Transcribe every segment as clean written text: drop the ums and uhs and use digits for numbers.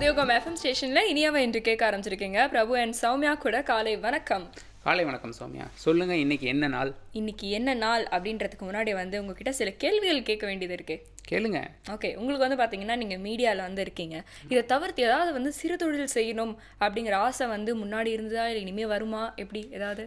புதியோகம் FM ஸ்டேஷன்ல இனியாவை என்று கேட்க ஆரம்பிச்சிருக்கீங்க. பிரபு அண்ட் சௌமியா கூட காலை வணக்கம். காலை வணக்கம் சௌமியா. சொல்லுங்க, இன்னைக்கு என்ன நாள்? இன்னைக்கு என்ன நாள் அப்படின்றதுக்கு முன்னாடி உங்ககிட்ட சில கேள்விகள் கேட்க வேண்டியது இருக்கு. கேளுங்க. ஓகே, உங்களுக்கு பார்த்தீங்கன்னா நீங்கள் மீடியாவில் இருக்கீங்க. இதை தவிர்த்து ஏதாவது சிறு தொழில் செய்யணும் அப்படிங்கிற ஆசை முன்னாடி இருந்ததா, இல்லை இனிமேல் வருமா, எப்படி ஏதாவது?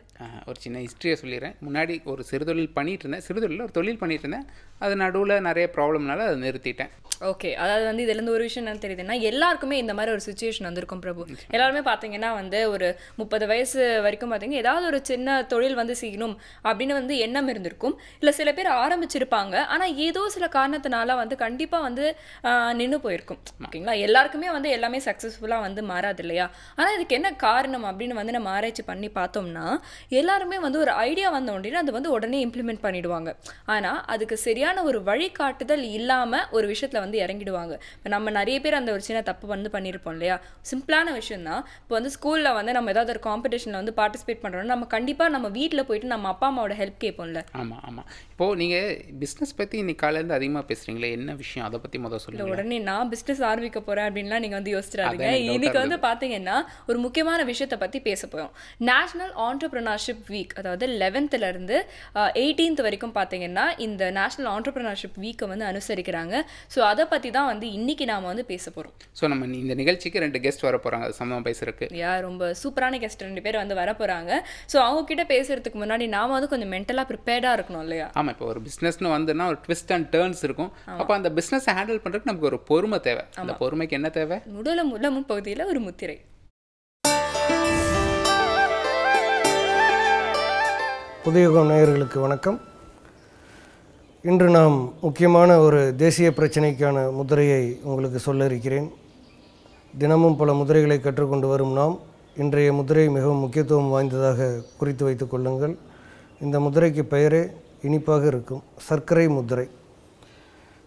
ஒரு சின்ன ஹிஸ்ட்ரியை சொல்லிடுறேன். முன்னாடி ஒரு சிறுதொழில் பண்ணிட்டு இருந்தேன். சிறுதொழில் ஒரு தொழில் பண்ணிட்டு இருந்தேன். அது நடுவில் நிறைய ப்ராப்ளம்னால அதை நிறுத்திட்டேன். ஓகே, அதாவது இதுலேருந்து ஒரு விஷயம் என்ன தெரியுதுன்னா, எல்லாருக்குமே இந்த மாதிரி ஒரு சுச்சுவேஷன் வந்திருக்கும் பிரபு. எல்லாருமே பார்த்தீங்கன்னா ஒரு 30 வயசு வரைக்கும் பார்த்தீங்கன்னா ஏதாவது ஒரு சின்ன தொழில் செய்யணும் அப்படின்னு எண்ணம் இருந்திருக்கும். இல்லை சில பேர் ஆரம்பிச்சிருப்பாங்க, ஆனால் ஏதோ சில காரணத்தினால கண்டிப்பாக நின்று போயிருக்கும். ஓகேங்களா, எல்லாருக்குமே எல்லாமே சக்ஸஸ்ஃபுல்லாக மாறாது இல்லையா? ஆனால் இதுக்கு என்ன காரணம் அப்படின்னு நம்ம ஆராய்ச்சி பண்ணி பார்த்தோம்னா, எல்லாருமே ஒரு ஐடியா வந்த உடனே அது உடனே இம்ப்ளிமெண்ட் பண்ணிடுவாங்க. ஆனால் அதுக்கு சரியான ஒரு வழிகாட்டுதல் இல்லாமல் ஒரு விஷயத்தில் இறங்கிடுவாங்க. இப்போ நம்ம நிறைய பேர் அந்த ஒரு சின்ன தப்பு பண்ணியிருப்போம் இல்லையா? சிம்பிளான விஷயம் தான். இப்போ ஸ்கூலில் நம்ம ஏதாவது ஒரு காம்படிஷனில் பார்ட்டிசிபேட் பண்ணுறோம்னா நம்ம கண்டிப்பாக நம்ம வீட்டில் போயிட்டு நம்ம அப்பா அம்மாவோட ஹெல்ப் கேட்போம்ல. ஆமாம் ஆமாம். இப்போது நீங்கள் பிஸ்னஸ் பற்றி இன்னைக்கு காலையிலேருந்து அதிகமாக பேசுகிறீங்களே, என்ன விஷயம், அதை பற்றி முதல் சொல்லுங்கள். உடனே நான் பிஸ்னஸ் ஆரம்பிக்க போகிறேன் அப்படின்லாம் நீங்கள் யோசிச்சிடாதீங்க. இன்னைக்கு பார்த்தீங்கன்னா ஒரு முக்கியமான விஷயத்தை பற்றி பேச போகிறோம். நேஷனல் ஆண்டர்பிரினர்ஷிப் வீக், அதாவது 11th இருந்து 18th வரைக்கும் பார்த்தீங்கன்னா இந்த நேஷனல் ஆண்டர்பிரினர்ஷிப் வீக்கை அனுசரிக்கிறாங்க. ஸோ அதை பற்றி தான் இன்னைக்கு நாம் பேச போகிறோம். ஸோ நம்ம இந்த நிகழ்ச்சிக்கு 2 கெஸ்ட் வர போகிறாங்க, அது சம்பவம் பேசுறதுக்கு. ரொம்ப சூப்பரான கெஸ்ட் 2 பேர் வர போகிறாங்க. ஸோ அவங்க கிட்ட பேசுறதுக்கு முன்னாடி நாம கொஞ்சம் மென்டலாக ப்ரிப்பேர்டாக இருக்கணும் இல்லையா? ஆமாம். இப்போ ஒரு பிஸ்னஸ்னு வந்துன்னா ஒரு ட்விஸ்ட் அண்ட் டேர்ன்ஸ் இருக்கும். அப்போ அந்த பிஸ்னஸை ஹேண்டில் பண்ணுறதுக்கு நமக்கு ஒரு பொறுமை தேவை. அந்த பொறுமைக்கு என்ன தேவை? முதலும் பகுதியில் ஒரு முத்திரை. புதியுகம் நேயர்களுக்கு வணக்கம். இன்று நாம் முக்கியமான ஒரு தேசிய பிரச்சனைக்கான முத்திரையை உங்களுக்கு சொல்ல இருக்கிறேன். தினமும் பல முத்திரைகளை கற்றுக்கொண்டு வரும் நாம் இன்றைய முத்திரை மிகவும் முக்கியத்துவம் வாய்ந்ததாக குறித்து வைத்துக் கொள்ளுங்கள். இந்த முத்திரைக்கு பெயரே இனிப்பாக இருக்கும், சர்க்கரை முத்திரை.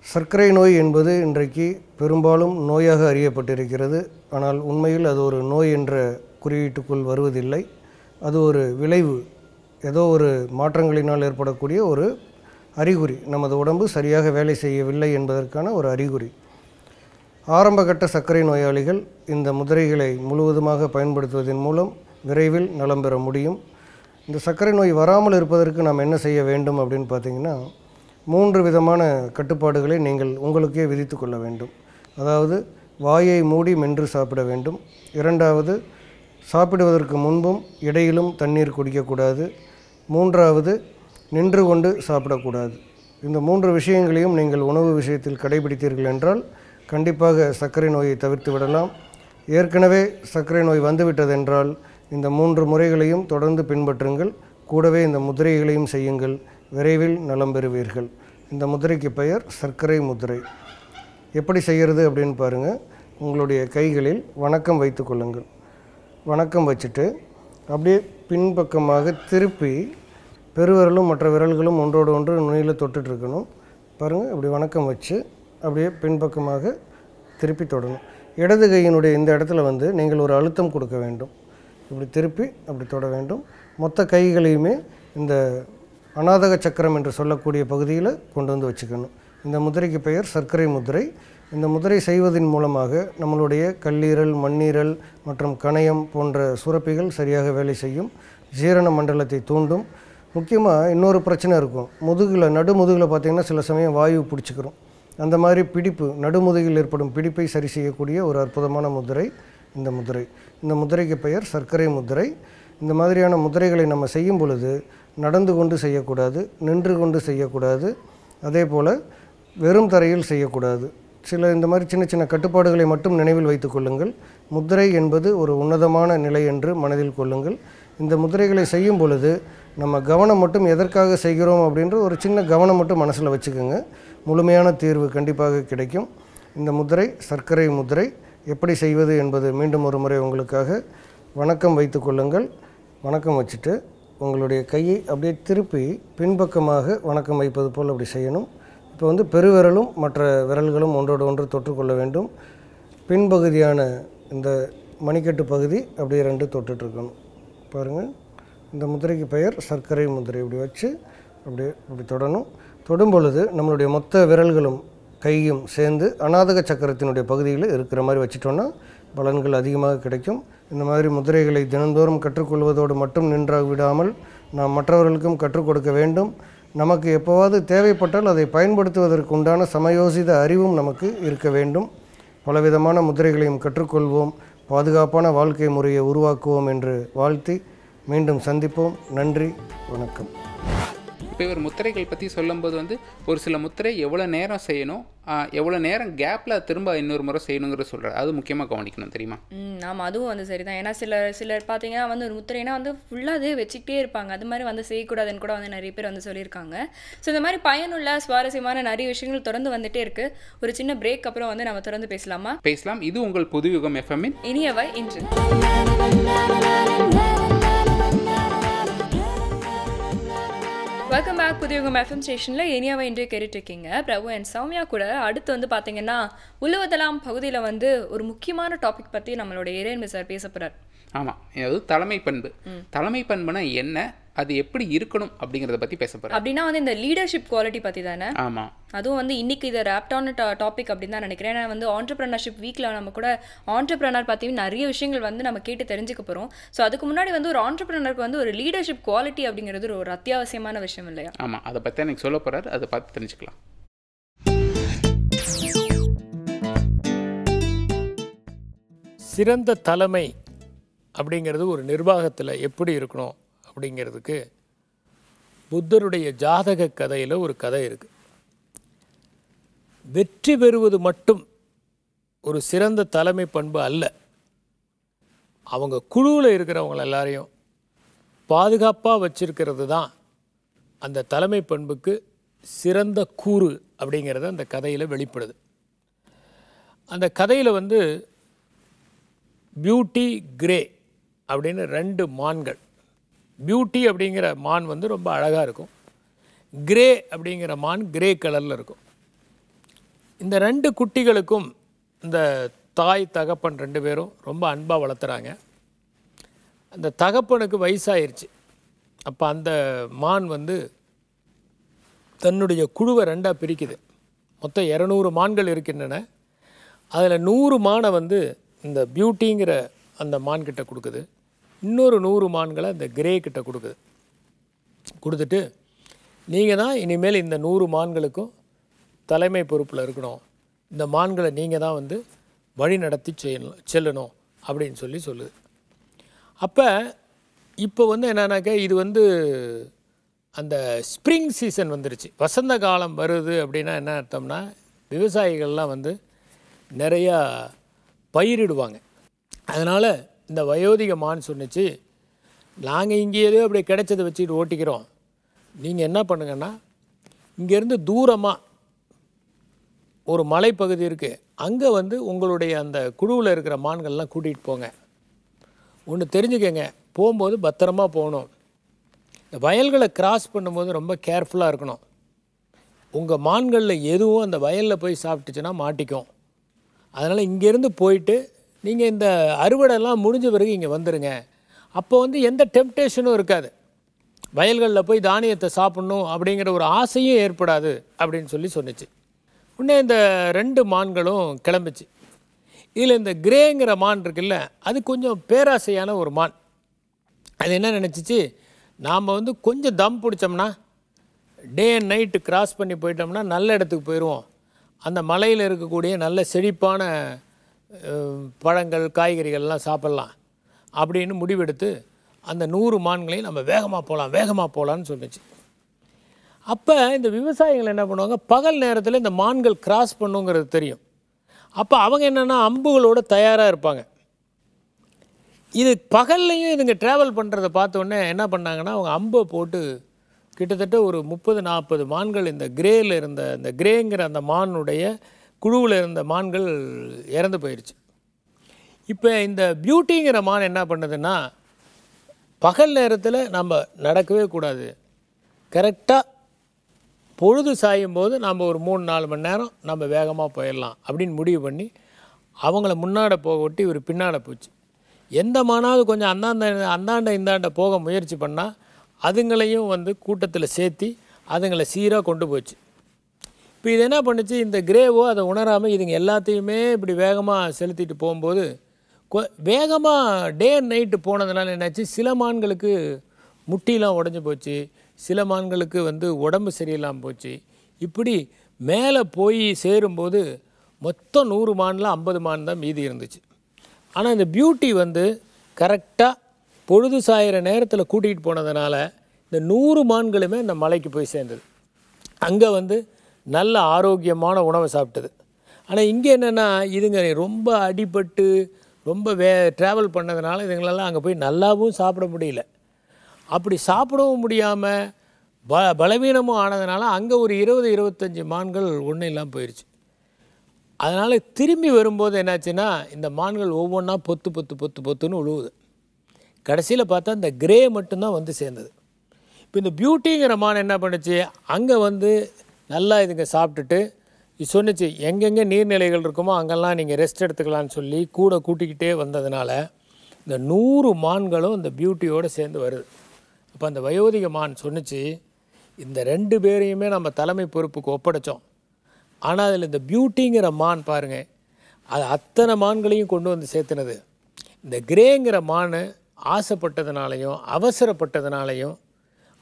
சர்க்கரை நோய் என்பது இன்றைக்கு பெரும்பாலும் நோயாக அறியப்பட்டிருக்கிறது. ஆனால் உண்மையில் அது ஒரு நோய் என்ற குறியீட்டுக்குள் வருவதில்லை. அது ஒரு விளைவு, ஏதோ ஒரு மாற்றங்களினால் ஏற்படக்கூடிய ஒரு அறிகுறி. நமது உடம்பு சரியாக வேலை செய்யவில்லை என்பதற்கான ஒரு அறிகுறி. ஆரம்பகட்ட சர்க்கரை நோயாளிகள் இந்த முத்திரைகளை முழுவதுமாக பயன்படுத்துவதன் மூலம் விரைவில் நலம் பெற முடியும். இந்த சர்க்கரை நோய் வராமல் இருப்பதற்கு நாம் என்ன செய்ய வேண்டும் அப்படின்னு பார்த்திங்கன்னா, 3 விதமான கட்டுப்பாடுகளை நீங்கள் உங்களுக்கே விதித்து கொள்ள வேண்டும். அதாவது வாயை மூடி மென்று சாப்பிட வேண்டும். 2வது, சாப்பிடுவதற்கு முன்பும் இடையிலும் தண்ணீர் குடிக்கக்கூடாது. 3வது, நின்று கொண்டு சாப்பிடக்கூடாது. இந்த 3 விஷயங்களையும் நீங்கள் உணவு விஷயத்தில் கடைபிடித்தீர்கள் என்றால் கண்டிப்பாக சர்க்கரை நோயை தவிர்த்து விடலாம். ஏற்கனவே சர்க்கரை நோய் வந்துவிட்டதென்றால் இந்த 3 முறைகளையும் தொடர்ந்து பின்பற்றுங்கள். கூடவே இந்த முத்திரைகளையும் செய்யுங்கள். விரைவில் நலம் பெறுவீர்கள். இந்த முத்திரைக்கு பெயர் சர்க்கரை முத்திரை. எப்படி செய்கிறது அப்படின்னு பாருங்கள். உங்களுடைய கைகளில் வணக்கம் வைத்து கொள்ளுங்கள். வணக்கம் வச்சுட்டு அப்படியே பின்பக்கமாக திருப்பி பெருவிரலும் மற்ற விரல்களும் ஒன்றோடு ஒன்று நுனியில் தொட்டுட்ருக்கணும். பாருங்கள், இப்படி வணக்கம் வச்சு அப்படியே பின்பக்கமாக திருப்பி தொடணும். இடது கையினுடைய இந்த இடத்துல நீங்கள் ஒரு அழுத்தம் கொடுக்க வேண்டும். இப்படி திருப்பி அப்படி தொட வேண்டும். மொத்த கைகளையுமே இந்த அநாதக சக்கரம் என்று சொல்லக்கூடிய பகுதியில் கொண்டு வச்சுக்கணும். இந்த முத்திரைக்கு பெயர் சர்க்கரை முத்திரை. இந்த முத்திரை செய்வதன் மூலமாக நம்மளுடைய கல்லீரல், மண்ணீரல் மற்றும் கணையம் போன்ற சுரப்பிகள் சரியாக வேலை செய்யும். ஜீரண மண்டலத்தை தூண்டும். முக்கியமாக இன்னொரு பிரச்சனை இருக்கும், முதுகில், நடுமுதுகில் பார்த்திங்கன்னா சில சமயம் வாயு பிடிச்சிக்கிறோம். அந்த மாதிரி பிடிப்பு, நடுமுதுகில் ஏற்படும் பிடிப்பை சரி செய்யக்கூடிய ஒரு அற்புதமான முத்திரை இந்த முத்திரை. இந்த முத்திரைக்கு பெயர் சர்க்கரை முத்திரை. இந்த மாதிரியான முத்திரைகளை நம்ம செய்யும் பொழுது நடந்து கொண்டு செய்யக்கூடாது, நின்று கொண்டு செய்யக்கூடாது, அதே போல் வெறும் தரையில் செய்யக்கூடாது. சில இந்த மாதிரி சின்ன சின்ன கட்டுப்பாடுகளை மட்டும் நினைவில் வைத்து கொள்ளுங்கள். முத்திரை என்பது ஒரு உன்னதமான நிலை என்று மனதில் கொள்ளுங்கள். இந்த முத்திரைகளை செய்யும் பொழுது நம்ம கவனம் மட்டும் எதற்காக செய்கிறோம் அப்படின்ற ஒரு சின்ன கவனம் மட்டும் மனசில் வச்சுக்கோங்க. முழுமையான தீர்வு கண்டிப்பாக கிடைக்கும். இந்த முத்திரை சர்க்கரை முத்திரை எப்படி செய்வது என்பது மீண்டும் ஒரு முறை உங்களுக்காக. வணக்கம் வைத்து கொள்ளுங்கள். வணக்கம் வச்சுட்டு உங்களுடைய கையை அப்படியே திருப்பி பின்பக்கமாக வணக்கம் வைப்பது போல் அப்படி செய்யணும். இப்போ பெருவிரலும் மற்ற விரல்களும் ஒன்றோடு ஒன்று தொற்றுக்கொள்ள வேண்டும். பின்பகுதியான இந்த மணிக்கட்டு பகுதி அப்படியே 2 தொட்டுட்ருக்கணும். பாருங்கள், இந்த முத்திரைக்கு பெயர் சர்க்கரை முத்திரை. இப்படி வச்சு அப்படியே இப்படி தொடணும். தொடும் பொழுது நம்மளுடைய மொத்த விரல்களும் கையும் சேர்ந்து அநாதக சக்கரத்தினுடைய பகுதியில் இருக்கிற மாதிரி வச்சிட்டோன்னா பலன்கள் அதிகமாக கிடைக்கும். இந்த மாதிரி முதிரைகளை தினந்தோறும் கற்றுக்கொள்வதோடு மட்டும் நின்று விடாமல் நாம் மற்றவர்களுக்கும் கற்றுக் கொடுக்க வேண்டும். நமக்கு எப்போவாவது தேவைப்பட்டால் அதை பயன்படுத்துவதற்கு உண்டான சமயோசித அறிவும் நமக்கு இருக்க வேண்டும். பலவிதமான முதிரைகளையும் கற்றுக்கொள்வோம், பாதுகாப்பான வாழ்க்கை முறையை உருவாக்குவோம் என்று வாழ்த்தி மீண்டும் சந்திப்போம். நன்றி, வணக்கம். இப்போ இவர் முத்திரைகள் பற்றி சொல்லும்போது வந்து ஒரு சில முத்திரை எவ்வளோ நேரம் செய்யணும், எவ்வளோ நேரம் கேப்பில் திரும்ப இன்னொரு முறை செய்யணுங்கிறது சொல்கிறார். அது முக்கியமாக கவனிக்கணும், தெரியுமா? ஆமாம், அதுவும் வந்து சரிதான். ஏன்னா சிலர் பார்த்தீங்கன்னா வந்து ஒரு முத்திரைனா வந்து ஃபுல்லாக அதே வச்சுக்கிட்டே இருப்பாங்க. அது மாதிரி வந்து செய்யக்கூடாதுன்னு கூட வந்து நிறைய பேர் வந்து சொல்லியிருக்காங்க. ஸோ இந்த மாதிரி பயனுள்ள சுவாரஸ்யமான நிறைய விஷயங்கள் தொடர்ந்து வந்துட்டே இருக்குது. ஒரு சின்ன பிரேக் அப்புறம் வந்து நம்ம தொடர்ந்து பேசலாம். இது உங்கள் புதுயுகம் எஃப்எம்மின் இனியவை இன்று. Welcome back. புதுயுகம் எஃப்எம் ஸ்டேஷனில் இனியாவை இன்றைய கேட்டுட்ருக்கீங்க. பிரபு அண்ட் சௌமியா கூட. அடுத்து வந்து பார்த்தீங்கன்னா உழுவதலாம் பகுதியில் வந்து ஒரு முக்கியமான டாபிக் பற்றி நம்மளோட இறையன்பு சார் பேச போகிறார். ஆமாம், அதாவது தலைமை பண்பு. தலைமை பண்புனா என்ன, அது எப்படி இருக்கணும் அப்படிங்கிறத பற்றி பேச போகிறேன். அப்படின்னா வந்து இந்த லீடர்ஷிப் குவாலிட்டி பற்றி தானே? ஆமாம், அதுவும் வந்து இன்னைக்கு இதை ரேப்டான டாபிக் அப்படின்னு தான் நினைக்கிறேன். ஏன்னா வந்து ஆண்டர்பிரினர்ஷிப் வீக்கில் நம்ம கூட ஆண்டர்பிரினர் பற்றி நிறைய விஷயங்கள் வந்து நம்ம கேட்டு தெரிஞ்சுக்க போகிறோம். ஸோ அதுக்கு முன்னாடி வந்து ஒரு ஆண்டர்பிரினருக்கு வந்து ஒரு லீடர்ஷிப் குவாலிட்டி அப்படிங்கிறது ஒரு அத்தியாவசியமான விஷயம் இல்லையா? ஆமாம், அதை பற்றி எனக்கு சொல்ல போகிறார். அதை பார்த்து தெரிஞ்சுக்கலாம். சிறந்த தலைமை அப்படிங்கிறது ஒரு நிர்வாகத்தில் எப்படி இருக்கணும் அப்படிங்கிறதுக்கு புத்தருடைய ஜாதக கதையில் ஒரு கதை இருக்குது. வெற்றி பெறுவது மட்டும் ஒரு சிறந்த தலைமை பண்பு அல்ல. அவங்க குழுவில் இருக்கிறவங்க எல்லாரையும் பாதுகாப்பாக வச்சிருக்கிறது தான் அந்த தலைமை பண்புக்கு சிறந்த கூறு அப்படிங்கிறது அந்த கதையில் வெளிப்படுது. அந்த கதையில் வந்து பியூட்டி, கிரே அப்படின்னு 2 மான்கள். பியூட்டி அப்படிங்கிற மான் வந்து ரொம்ப அழகாக இருக்கும். கிரே அப்படிங்கிற மான் கிரே கலரில் இருக்கும். இந்த 2 குட்டிகளுக்கும் இந்த தாய் தகப்பன் 2 பேரும் ரொம்ப அன்பாக வளர்த்துறாங்க. அந்த தகப்பனுக்கு வயசாயிருச்சு. அப்போ அந்த மான் வந்து தன்னுடைய குழுவை 2ஆக பிரிக்குது. மொத்தம் 200 மான்கள் இருக்கின்றன. அதில் 100 மானை வந்து இந்த பியூட்டிங்கிற அந்த மான்கிட்ட கொடுக்குது. இன்னொரு 100 மான்களை அந்த கிரே கிட்ட கொடுக்குது. கொடுத்துட்டு நீங்கள் தான் இனிமேல் இந்த 100 மான்களுக்கும் தலைமை பொறுப்பில் இருக்கணும், இந்த மான்களை நீங்கள் தான் வந்து வழி நடத்தி செல்லணும் அப்படின்னு சொல்லுது. அப்போ இப்போ வந்து என்னன்னாக்கா, இது வந்து அந்த ஸ்ப்ரிங் சீசன் வந்துருச்சு, வசந்த காலம் வருது. அப்படின்னா என்ன அர்த்தம்னா, விவசாயிகள்லாம் வந்து நிறையா பயிரிடுவாங்க. அதனால் இந்த வயோதிக மான் சொன்னிச்சு, நாங்கள் இங்கேயே அப்படி கிடைச்சதை வச்சுட்டு ஓட்டிக்கிறோம், நீங்கள் என்ன பண்ணுங்கன்னா இங்கேருந்து தூரமாக ஒரு மலைப்பகுதி இருக்குது, அங்கே வந்து உங்களுடைய அந்த குழுவில் இருக்கிற மான்கள்லாம் கூட்டிகிட்டு போங்க. ஒன்று தெரிஞ்சுக்கங்க, போகும்போது பத்திரமா போகணும். இந்த வயல்களை கிராஸ் பண்ணும்போது ரொம்ப கேர்ஃபுல்லாக இருக்கணும். உங்கள் மான்களில் எதுவும் அந்த வயலில் போய் சாப்பிட்டுச்சுன்னா மாட்டிக்கும். அதனால் இங்கேருந்து போயிட்டு நீங்கள் இந்த அறுவடைலாம் முடிஞ்ச பிறகு இங்கே வந்துடுங்க. அப்போ வந்து எந்த டெம்ப்டேஷனும் இருக்காது, வயல்களில் போய் தானியத்தை சாப்பிட்ணும் அப்படிங்கிற ஒரு ஆசையும் ஏற்படாது அப்படின்னு சொன்னிச்சு. உடனே இந்த 2 மான்களும் கிளம்பிச்சு. இதில் இந்த கிரேங்கிற மான் இருக்குல்ல, அது கொஞ்சம் பேராசையான ஒரு மான். அது என்ன நினச்சிச்சு, நாம் வந்து கொஞ்சம் தம் பிடிச்சோம்னா டே அண்ட் நைட்டு கிராஸ் பண்ணி போயிட்டோம்னா நல்ல இடத்துக்கு போயிடுவோம், அந்த மலையில் இருக்கக்கூடிய நல்ல செழிப்பான பழங்கள் காய்கறிகள்லாம் சாப்பிட்லாம் அப்படின்னு முடிவெடுத்து அந்த 100 மான்களையும் நம்ம வேகமாக போகலான்னு சொன்னிச்சு. அப்போ இந்த விவசாயிகள் என்ன பண்ணுவாங்க, பகல் நேரத்தில் இந்த மான்கள் கிராஸ் பண்ணுங்கிறது தெரியும். அப்போ அவங்க என்னென்னா அம்புகளோடு தயாராக இருப்பாங்க. இது பகல்லையும் இதுங்க ட்ராவல் பண்ணுறதை பார்த்தோன்னே என்ன பண்ணாங்கன்னா, அவங்க அம்பை போட்டு கிட்டத்தட்ட ஒரு 30-40 மான்கள் இந்த கிரேயில் இருந்த இந்த கிரேங்கிற அந்த மானுடைய குழுவில் இருந்த மான்கள் இறந்து போயிடுச்சு. இப்போ இந்த பியூட்டிங்கிற மான் என்ன பண்ணுதுன்னா, பகல் நேரத்தில் நம்ம நடக்கவே கூடாது, கரெக்டாக பொழுது சாயும் போது நம்ம ஒரு 3-4 மணி நேரம் நம்ம வேகமாக போயிடலாம் அப்படின்னு முடிவு பண்ணி அவங்கள முன்னாட போக விட்டு இவர் பின்னாட போச்சு. எந்த மானாவது கொஞ்சம் அந்தாண்ட போக முயற்சி பண்ணால் அதுங்களையும் வந்து கூட்டத்தில் சேர்த்தி அதுங்களை சீராக கொண்டு போச்சு. இப்போ இது என்ன பண்ணுச்சு, இந்த கிரேவோ அதை உணராமல் இதுங்க எல்லாத்தையுமே இப்படி வேகமாக செலுத்திட்டு போகும்போது வேகமாக டே அண்ட் நைட்டு போனதுனால என்னாச்சு, சில மான்களுக்கு முட்டிலாம் உடஞ்சி போச்சு, சில மான்களுக்கு வந்து உடம்பு சரியில்லாமல் போச்சு. இப்படி மேலே போய் சேரும்போது மொத்தம் 100 மானில் 50 மான் தான் மீதி இருந்துச்சு. ஆனால் இந்த பியூட்டி வந்து கரெக்டாக பொழுது சாயிற நேரத்தில் கூட்டிகிட்டு போனதுனால இந்த 100 மான்களுமே இந்த மலைக்கு போய் சேர்ந்தது. அங்கே வந்து நல்ல ஆரோக்கியமான உணவை சாப்பிட்டது. ஆனால் இங்கே என்னென்னா, இதுங்க ரொம்ப அடிபட்டு ரொம்ப ட்ராவல் பண்ணதுனால இதுங்களெல்லாம் அங்கே போய் நல்லாவும் சாப்பிட முடியல. அப்படி சாப்பிடவும் முடியாமல் பலவீனமும் ஆனதுனால அங்கே ஒரு 20-25 மான்கள் ஒன்றும் இல்லாமல் போயிடுச்சு. அதனால் திரும்பி வரும்போது என்னாச்சுன்னா, இந்த மான்கள் ஒவ்வொன்றா பொத்துன்னு உழுவுது. கடைசியில் பார்த்தா இந்த கிரே மட்டும்தான் வந்து சேர்ந்தது. இப்போ இந்த பியூட்டிங்கிற மான் என்ன பண்ணுச்சு, அங்கே வந்து நல்லா இதுங்க சாப்பிட்டுட்டு இது சொன்னிச்சு, எங்கெங்கே நீர்நிலைகள் இருக்குமோ அங்கெல்லாம் நீங்கள் ரெஸ்ட் எடுத்துக்கலான்னு சொல்லி கூட கூட்டிக்கிட்டே வந்ததுனால இந்த 100 மான்களும் இந்த பியூட்டியோடு சேர்ந்து வருது. அப்போ அந்த வயோதிக மான் சொன்னிச்சு, இந்த 2 பேரையுமே நம்ம தலைமை பொறுப்புக்கு ஒப்படைச்சோம். ஆனால் அதில் இந்த பியூட்டிங்கிற மான் பாருங்கள், அது அத்தனை மான்களையும் கொண்டு வந்து சேர்த்துனது. இந்த கிரேங்கிற மான் ஆசைப்பட்டதுனாலையும் அவசரப்பட்டதுனாலையும்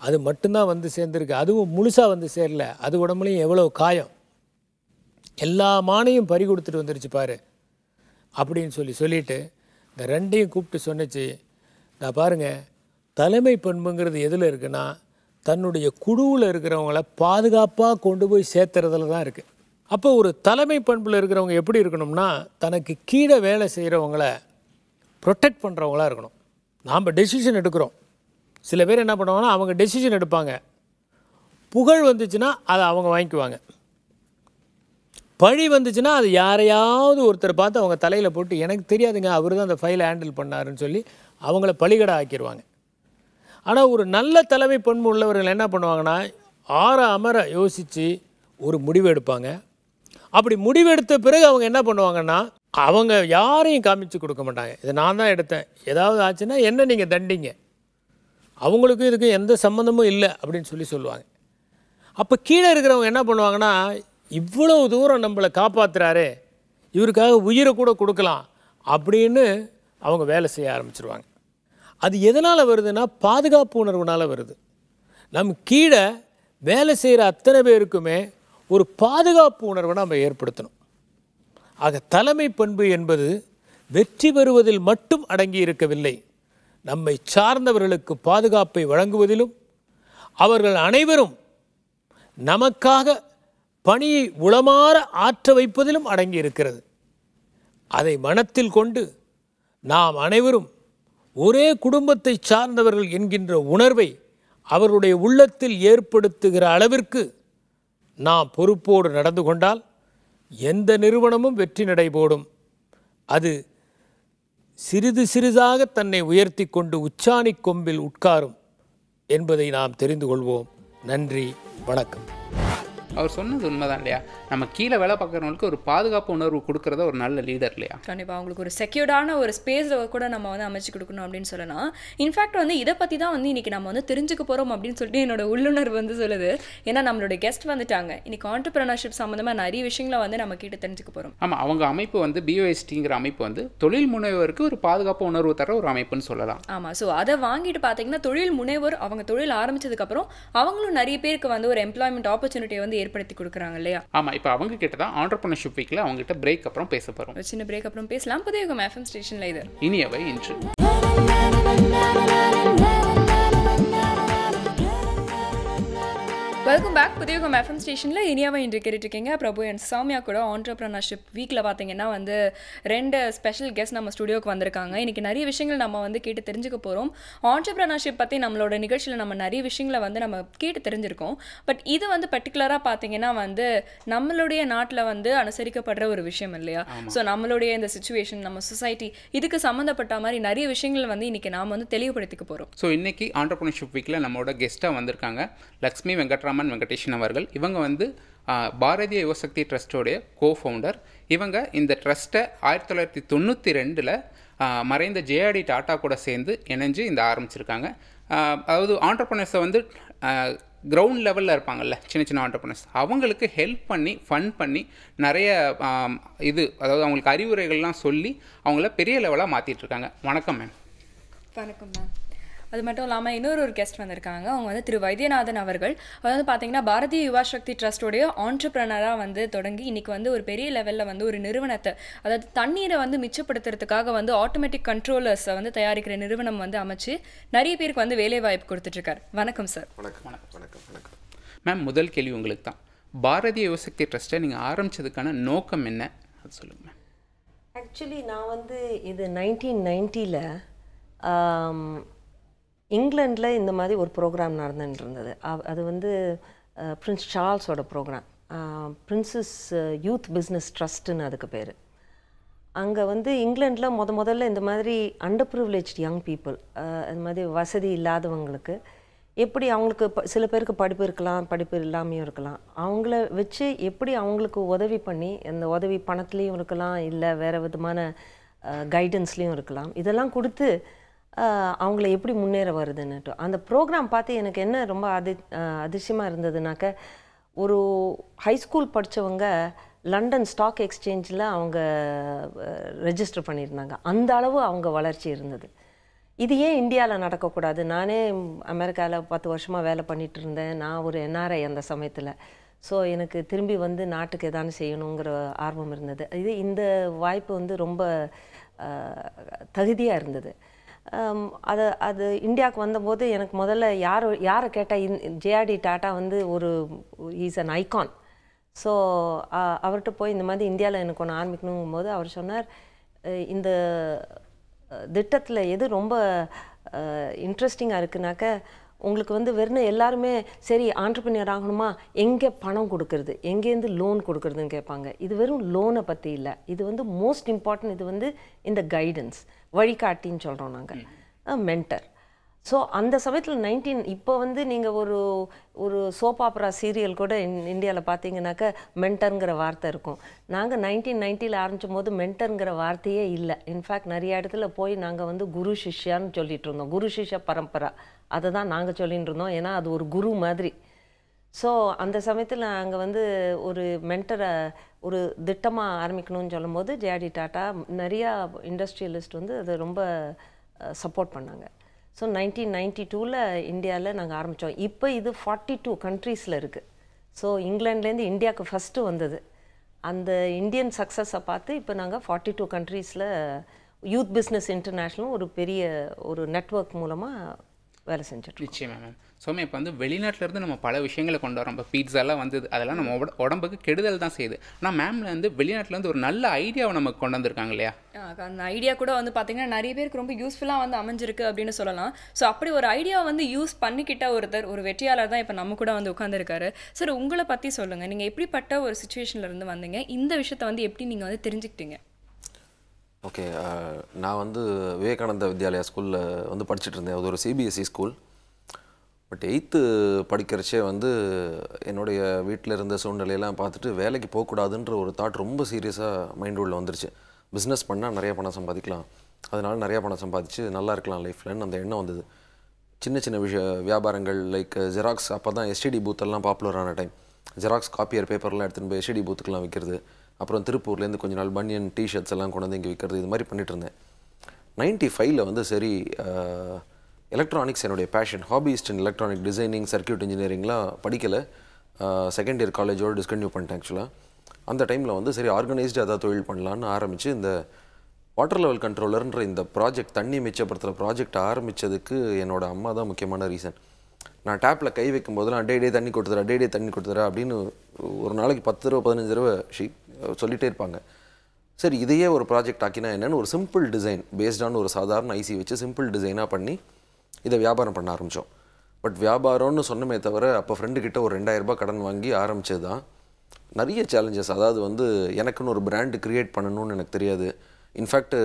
அது மட்டும்தான் வந்து சேர்ந்துருக்கு. அதுவும் முழுசாக வந்து சேரல. அது உடம்புலையும் எவ்வளோ காயம், எல்லா மானையும் பறி கொடுத்துட்டு வந்துருச்சு பாரு அப்படின்னு சொல்லிட்டு இந்த 2ஐயும் கூப்பிட்டு சொன்னிச்சு, நான் பாருங்கள், தலைமை பண்புங்கிறது எதில் இருக்குன்னா, தன்னுடைய குழுவில் இருக்கிறவங்கள பாதுகாப்பாக கொண்டு போய் சேர்த்துறதுல தான் இருக்குது. அப்போ ஒரு தலைமை பண்பில் இருக்கிறவங்க எப்படி இருக்கணும்னா, தனக்கு கீழே வேலை செய்கிறவங்கள ப்ரொடெக்ட் பண்ணுறவங்களாக இருக்கணும். நாம் டெசிஷன் எடுக்கிறோம், சில பேர் என்ன பண்ணுவாங்கன்னா அவங்க டெசிஷன் எடுப்பாங்க, புகழ் வந்துச்சுன்னா அதை அவங்க வாங்கிக்குவாங்க, பழி வந்துச்சுன்னா அது யாரையாவது ஒருத்தர் பார்த்து அவங்க தலையில் போட்டு எனக்கு தெரியாதுங்க அவர் தான் அந்த ஃபைலை ஹேண்டில் பண்ணாருன்னு சொல்லி அவங்கள பழிகடை ஆக்கிடுவாங்க. ஆனால் ஒரு நல்ல தலைமை பண்பு உள்ளவர்கள் என்ன பண்ணுவாங்கன்னா, அமர யோசித்து ஒரு முடிவு எடுப்பாங்க. அப்படி முடிவெடுத்த பிறகு அவங்க என்ன பண்ணுவாங்கன்னா, அவங்க யாரையும் காமிச்சு கொடுக்க மாட்டாங்க, இதை நான் தான் எடுத்தேன், ஏதாவது ஆச்சுன்னா என்ன நீங்கள் தண்டிங்க, அவங்களுக்கும் இதுக்கு எந்த சம்மந்தமும் இல்லை அப்படின்னு சொல்லுவாங்க. அப்போ கீழே இருக்கிறவங்க என்ன பண்ணுவாங்கன்னா, இவ்வளவு தூரம் நம்மளை காப்பாற்றுறாரு, இவருக்காக உயிரை கூட கொடுக்கலாம் அப்படின்னு அவங்க வேலை செய்ய ஆரம்பிச்சிருவாங்க. அது எதனால் வருதுன்னா, பாதுகாப்பு உணர்வுனால் வருது. நம்ம கீழே வேலை செய்கிற அத்தனை பேருக்குமே ஒரு பாதுகாப்பு உணர்வை நம்ம ஏற்படுத்தணும். ஆக தலைமை பண்பு என்பது வெற்றி பெறுவதில் மட்டும் அடங்கி இருக்கவில்லை, நம்மை சார்ந்தவர்களுக்கு பாதுகாப்பை வழங்குவதிலும் அவர்கள் அனைவரும் நமக்காக பணியை உளமாற ஆற்ற வைப்பதிலும் அடங்கி இருக்கிறது. அதை மனத்தில் கொண்டு நாம் அனைவரும் ஒரே குடும்பத்தை சார்ந்தவர்கள் என்கின்ற உணர்வை அவருடைய உள்ளத்தில் ஏற்படுத்துகிற அளவிற்கு நாம் பொறுப்போடு நடந்து கொண்டால் எந்த நிறுவனமும் வெற்றி நடைபோடும். அது சிறிது சிறிதாக தன்னை உயர்த்தி கொண்டு உச்சாணி கொம்பில் உட்காரும் என்பதை நாம் தெரிந்து கொள்வோம். நன்றி, வணக்கம். அவர் சொன்னது உண்மைதான் இல்லையா, நம்ம கீழே வேலை பார்க்குறவங்களுக்கு ஒரு பாதுகாப்பு உணர்வு கொடுக்குறத ஒரு நல்ல லீடர் இல்லையா. கண்டிப்பாக அவங்களுக்கு ஒரு செக்யூர்டான ஒரு ஸ்பேஸை கூட நம்ம வந்து அமைச்சு கொடுக்கணும் அப்படின்னு சொல்லலாம். இன்ஃபேக்ட் வந்து இதை பற்றி தான் வந்து இன்றைக்கி நம்ம வந்து தெரிஞ்சுக்க போகிறோம் அப்படின்னு சொல்லிட்டு என்னோட உள்ளுணர்வு வந்து சொல்லுது. ஏன்னா நம்மளோட கெஸ்ட் வந்துட்டாங்க, இன்றைக்கி ஆண்டர்பிரினர்ஷிப் சம்மந்தமாக நிறைய விஷயங்களை வந்து நம்ம கேட்டு தெரிஞ்சுக்க போகிறோம். ஆமாம், அவங்க அமைப்பு வந்து BOSTங்கிற அமைப்பு வந்து தொழில் முனைவோருக்கு ஒரு பாதுகாப்பு உணர்வு தர ஒரு அமைப்புன்னு சொல்லலாம். ஆமாம், ஸோ அதை வாங்கிட்டு பார்த்தீங்கன்னா தொழில் முனைவோர் அவங்க தொழில் ஆரம்பிச்சதுக்கப்புறம் அவங்களும் நிறைய பேருக்கு வந்து ஒரு எம்ப்ளாய்மெண்ட் ஆப்பர்ச்சுனிட்டியை வந்து ஏற்படுத்தி கொடுக்குறாங்க இல்லையா. ஆமாம், இப்போ அவங்க கிட்ட தான் ஆண்டர்பிரினர்ஷிப் வீக்கில் அவங்ககிட்ட பிரேக் அப்புறம் பேச போகிறோம். ஒரு சின்ன பிரேக் அப்புறம் பேசலாம். புதிய FM ஸ்டேஷனில் இது இனியவை இன்று. Welcome back. புதிய FM ஸ்டேஷனில் இனியாவை இன்று கேட்டுருக்கீங்க. பிரபு அண்ட் சௌமியா கூட ஆண்டர்பிரினர்ஷிப் வீக்கில் பார்த்தீங்கன்னா வந்து 2 ஸ்பெஷல் கெஸ்ட் நம்ம ஸ்டுடியோக்கு வந்திருக்காங்க. இன்றைக்கி நிறைய விஷயங்கள் நம்ம வந்து கேட்டு தெரிஞ்சுக்க போகிறோம். ஆண்டர்பிரினர்ஷிப் பற்றி நம்மளோட நிகழ்ச்சியில் நம்ம நிறைய விஷயங்களை வந்து நம்ம கேட்டு தெரிஞ்சிருக்கோம். பட் இது வந்து பர்டிகுலராக பார்த்தீங்கன்னா வந்து நம்மளுடைய நாட்டில் வந்து அனுசரிக்கப்படுற ஒரு விஷயம் இல்லையா. ஸோ நம்மளுடைய இந்த சிச்சுவேஷன், நம்ம சொசைட்டி, இதுக்கு சம்மந்தப்பட்ட மாதிரி நிறைய விஷயங்கள் வந்து இன்றைக்கி நாம் வந்து தெளிவுபடுத்திக்க போகிறோம். ஸோ இன்றைக்கி ஆண்டர்பிரினர்ஷிப் வீக்கில் நம்மளோட கெஸ்ட்டாக வந்திருக்காங்க லக்ஷ்மி வெங்கடேஷன் அவர்கள். இவங்க வந்து பாரதிய யுவசக்தி ட்ரஸ்டோடைய கோஃபவுண்டர். இவங்க இந்த ட்ரஸ்ட்டை 1992 மறைந்த JRD டாட்டா கூட சேர்ந்து இணைஞ்சு இந்த ஆரம்பிச்சிருக்காங்க. அதாவது ஆண்டர்பிரினர்ஸை வந்து கிரவுண்ட் லெவலில் இருப்பாங்கல்ல சின்ன சின்ன ஆண்டர்ப்ரனர்ஸ், அவங்களுக்கு ஹெல்ப் பண்ணி ஃபண்ட் பண்ணி நிறைய அதாவது அவங்களுக்கு அறிவுரைகள்லாம் சொல்லி அவங்கள பெரிய லெவலாக மாற்றிட்டுருக்காங்க. வணக்கம் மேம். வணக்கம் மேம். அது மட்டும் இல்லாமல் இன்னொரு கெஸ்ட் வந்திருக்காங்க. அவங்க வந்து திரு வைத்தியநாதன் அவர்கள். அதாவது பார்த்தீங்கன்னா பாரதிய யுவா சக்தி ட்ரஸ்டோடைய ஆண்டர்பிரனராக வந்து தொடங்கி இன்றைக்கி வந்து ஒரு பெரிய லெவலில் வந்து ஒரு நிறுவனத்தை, அதாவது தண்ணீரை வந்து மிச்சப்படுத்துறதுக்காக வந்து ஆட்டோமேட்டிக் கண்ட்ரோலர்ஸை வந்து தயாரிக்கிற நிறுவனம் வந்து அமைச்சு நிறைய பேருக்கு வந்து வேலை வாய்ப்பு கொடுத்துட்ருக்காரு. வணக்கம் சார். வணக்கம் வணக்கம் வணக்கம் வணக்கம் மேம். முதல் கேள்வி உங்களுக்கு தான். பாரதிய யுவ சக்தி ட்ரஸ்ட்டை நீங்கள் ஆரம்பித்ததுக்கான நோக்கம் என்ன, அது சொல்லுங்கள் மேம். ஆக்சுவலி நான் வந்து இது 1990 இங்கிலாண்டில் இந்த மாதிரி ஒரு ப்ரோக்ராம் நடந்துட்டு இருந்தது. அது வந்து பிரின்ஸ் சார்ல்ஸோட ப்ரோக்ராம், பிரின்சஸ் யூத் பிஸ்னஸ் ட்ரஸ்ட்டுன்னு அதுக்கு பேர். அங்கே வந்து இங்கிலாண்டில் முதல்ல இந்த மாதிரி அண்டர் ப்ரிவிலேஜ்டு யங் பீப்புள், இந்த மாதிரி வசதி இல்லாதவங்களுக்கு எப்படி அவங்களுக்கு சில பேருக்கு படிப்பு இருக்கலாம், படிப்பு இல்லாமையும் இருக்கலாம், அவங்கள வச்சு எப்படி அவங்களுக்கு உதவி பண்ணி, அந்த உதவி பணத்துலேயும் இருக்கலாம், இல்லை வேறு விதமான கைடன்ஸ்லேயும் இருக்கலாம், இதெல்லாம் கொடுத்து அவங்கள எப்படி முன்னேற வருதுன்னுட்டு அந்த ப்ரோக்ராம் பார்த்து எனக்கு என்ன ரொம்ப அதிசயமாக இருந்ததுனாக்க, ஒரு ஹைஸ்கூல் படித்தவங்க லண்டன் ஸ்டாக் எக்ஸ்சேஞ்சில் அவங்க ரெஜிஸ்டர் பண்ணியிருந்தாங்க. அந்த அளவு அவங்க வளர்ச்சி இருந்தது. இது ஏன் இந்தியாவில் நடக்கக்கூடாது? நானே அமெரிக்காவில் 10 வருஷமாக வேலை பண்ணிகிட்டு இருந்தேன். நான் ஒரு என்ஆர்ஐ அந்த சமயத்தில். ஸோ எனக்கு திரும்பி வந்து நாட்டுக்கு எதானு செய்யணுங்கிற ஆர்வம் இருந்தது. இந்த வாய்ப்பு வந்து ரொம்ப தகுதியாக இருந்தது. அது இந்தியாவுக்கு வந்தபோது எனக்கு முதல்ல யாரை கேட்டால் ஜேஆர்டி டாட்டா வந்து இஸ் அன் ஐகான். ஸோ அவர்கிட்ட போய் இந்த மாதிரி இந்தியாவில் எனக்கு ஒன்று ஆரம்பிக்கணுங்கும் போது அவர் சொன்னார், இந்த திட்டத்தில் எது ரொம்ப இன்ட்ரெஸ்டிங்காக இருக்குனாக்க, உங்களுக்கு வந்து வெறும் எல்லாருமே சரி ஆண்டர்பிரினியர் ஆகணுமா, எங்கே பணம் கொடுக்கறது, எங்கேருந்து லோன் கொடுக்குறதுன்னு கேட்பாங்க. இது வெறும் லோனை பற்றி இல்லை, இது வந்து மோஸ்ட் இம்பார்ட்டன்ட். இது வந்து இந்த கைடன்ஸ், வழிகாட்டின்னு சொல்கிறோம் நாங்கள், மென்டர். ஸோ அந்த சமயத்தில் இப்போ வந்து நீங்கள் ஒரு சோப் ஆப்ரா சீரியல் கூட இந்தியாவில் பார்த்தீங்கன்னாக்க மென்டருங்கிற வார்த்தை இருக்கும். நாங்கள் 1990 ஆரம்பிச்சும் போது மென்டருங்கிற வார்த்தையே இல்லை. இன்ஃபேக்ட் நிறைய இடத்துல போய் நாங்கள் வந்து குரு சிஷ்யான்னு சொல்லிட்டு இருந்தோம். குரு சிஷ்ய பரம்பரா அதை தான் நாங்கள் சொல்லிட்டு இருந்தோம், ஏன்னா அது ஒரு குரு மாதிரி. ஸோ அந்த சமயத்தில் நாங்கள் வந்து ஒரு மென்டரை ஒரு திட்டமாக ஆரம்பிக்கணும்னு சொல்லும் போது ஜேஆர்டி டாட்டா நிறையா இண்டஸ்ட்ரியலிஸ்ட் வந்து அதை ரொம்ப சப்போர்ட் பண்ணாங்க. ஸோ 1992 இந்தியாவில் நாங்கள் ஆரம்பித்தோம். இப்போ இது 42 கண்ட்ரீஸில் இருக்குது. ஸோ இங்கிலாந்துலேருந்து இந்தியாவுக்கு ஃபஸ்ட்டு வந்தது. அந்த இந்தியன் சக்ஸஸை பார்த்து இப்போ நாங்கள் 42 கண்ட்ரீஸில் யூத் பிஸ்னஸ் இன்டர்நேஷ்னல் ஒரு பெரிய ஒரு நெட்வொர்க் மூலமாக வேலை செஞ்சுட்டு. நிச்சயமாக மேம். ஸோ இப்போ வந்து வெளிநாட்டிலேருந்து நம்ம பல விஷயங்களை கொண்டு வரோம். இப்போ பீட்ஸாலாம் வந்தது, அதெல்லாம் நம்ம உடம்புக்கு கெடுதல் தான் செய்யுது. ஆனால் மேம்ல வந்து வெளிநாட்டிலேருந்து ஒரு நல்ல ஐடியாவை நமக்கு கொண்டு வந்திருக்காங்க இல்லையா? அந்த ஐடியா கூட வந்து பார்த்தீங்கன்னா நிறைய பேருக்கு ரொம்ப யூஸ்ஃபுல்லாக வந்து அமைஞ்சிருக்கு அப்படின்னு சொல்லலாம். ஸோ அப்படி ஒரு ஐடியாவை வந்து யூஸ் பண்ணிக்கிட்ட ஒரு வெற்றியாளர் தான் இப்போ நம்ம கூட வந்து உட்காந்துருக்காரு. சார், உங்களை பற்றி சொல்லுங்கள். நீங்கள் எப்படிப்பட்ட ஒரு சுச்சுவேஷனில் இருந்து வந்தீங்க, இந்த விஷயத்தை வந்து எப்படி நீங்கள் வந்து தெரிஞ்சுக்கிட்டீங்க? ஓகே, நான் வந்து விவேகானந்தா வித்யாலயா ஸ்கூலில் வந்து படிச்சுட்டு இருந்தேன். அது ஒரு சிபிஎஸ்சி ஸ்கூல். பட் 8th படிக்கிறச்சே வந்து என்னுடைய வீட்டில் இருந்த சூழ்நிலையெல்லாம் பார்த்துட்டு வேலைக்கு போகக்கூடாதுன்ற ஒரு தாட் ரொம்ப சீரியஸாக மைண்ட் உள்ள வந்துருச்சு. பிஸ்னஸ் பண்ணால் நிறைய பணம் சம்பாதிக்கலாம், அதனால் நிறையா பணம் சம்பாதிச்சு நல்லா இருக்கலாம் லைஃப்லன்னு அந்த எண்ணம் வந்தது. சின்ன சின்ன வியாபாரங்கள் லைக் ஜெராக்ஸ், அப்போ தான் எஸ்டிடி பூத்தெல்லாம் பாப்புலரான டைம். ஜெராக்ஸ் காப்பியர் பேப்பர்லாம் எடுத்துகிட்டு போய் எஸ்டிடி பூத்துக்கெலாம் விற்கிறது. அப்புறம் திருப்பூர்லேருந்து கொஞ்ச நாள் பனியன் டிஷர்ட்ஸ் எல்லாம் கொண்டு வந்து இங்கே விற்கிறது. இது மாதிரி பண்ணிகிட்டு இருந்தேன். 95 வந்து சரி எலக்ட்ரானிக்ஸ் என்னுடைய passion, hobbyist in electronic designing, circuit இன்ஜினியரிங்லாம் படிக்கலை. செகண்ட் இயர் காலேஜோடு டிஸ்கன்டினியூ பண்ணிட்டேன் ஆக்சுவலாக. அந்த டைமில் வந்து சரி ஆர்கனைஸ்டு அதாவது தொழில் பண்ணலான்னு ஆரம்பித்து இந்த வாட்டர் லெவல் கண்ட்ரோலர்ன்ற இந்த ப்ராஜெக்ட், தண்ணி மிச்சப்படுத்துகிற ப்ராஜெக்ட் ஆரம்பித்ததுக்கு என்னோட அம்மா தான் முக்கியமான ரீசன். நான் டேப்பில் கை வைக்கும் போதெல்லாம் டே தண்ணி கொடுத்துறா அப்படின்னு ஒரு நாளைக்கு 10 தடவை 15 தடவை சொல்லிகிட்டே இருப்பாங்க. சரி இதையே ஒரு ப்ராஜெக்ட் ஆக்கினா என்னென்னு ஒரு சிம்பிள் டிசைன் பேஸ்டான ஒரு சாதாரண ஐசி வச்சு சிம்பிள் டிசைனாக பண்ணி இதை வியாபாரம் பண்ண ஆரம்பித்தோம். பட் வியாபாரம்னு சொன்னமே தவிர அப்போ ஃப்ரெண்டுக்கிட்ட ஒரு 2000 ரூபாய் கடன் வாங்கி ஆரம்பித்தது தான். நிறைய சேலஞ்சஸ். அதாவது வந்து எனக்குன்னு ஒரு பிராண்டு க்ரியேட் பண்ணணும்னு எனக்கு தெரியாது. இன்ஃபேக்ட்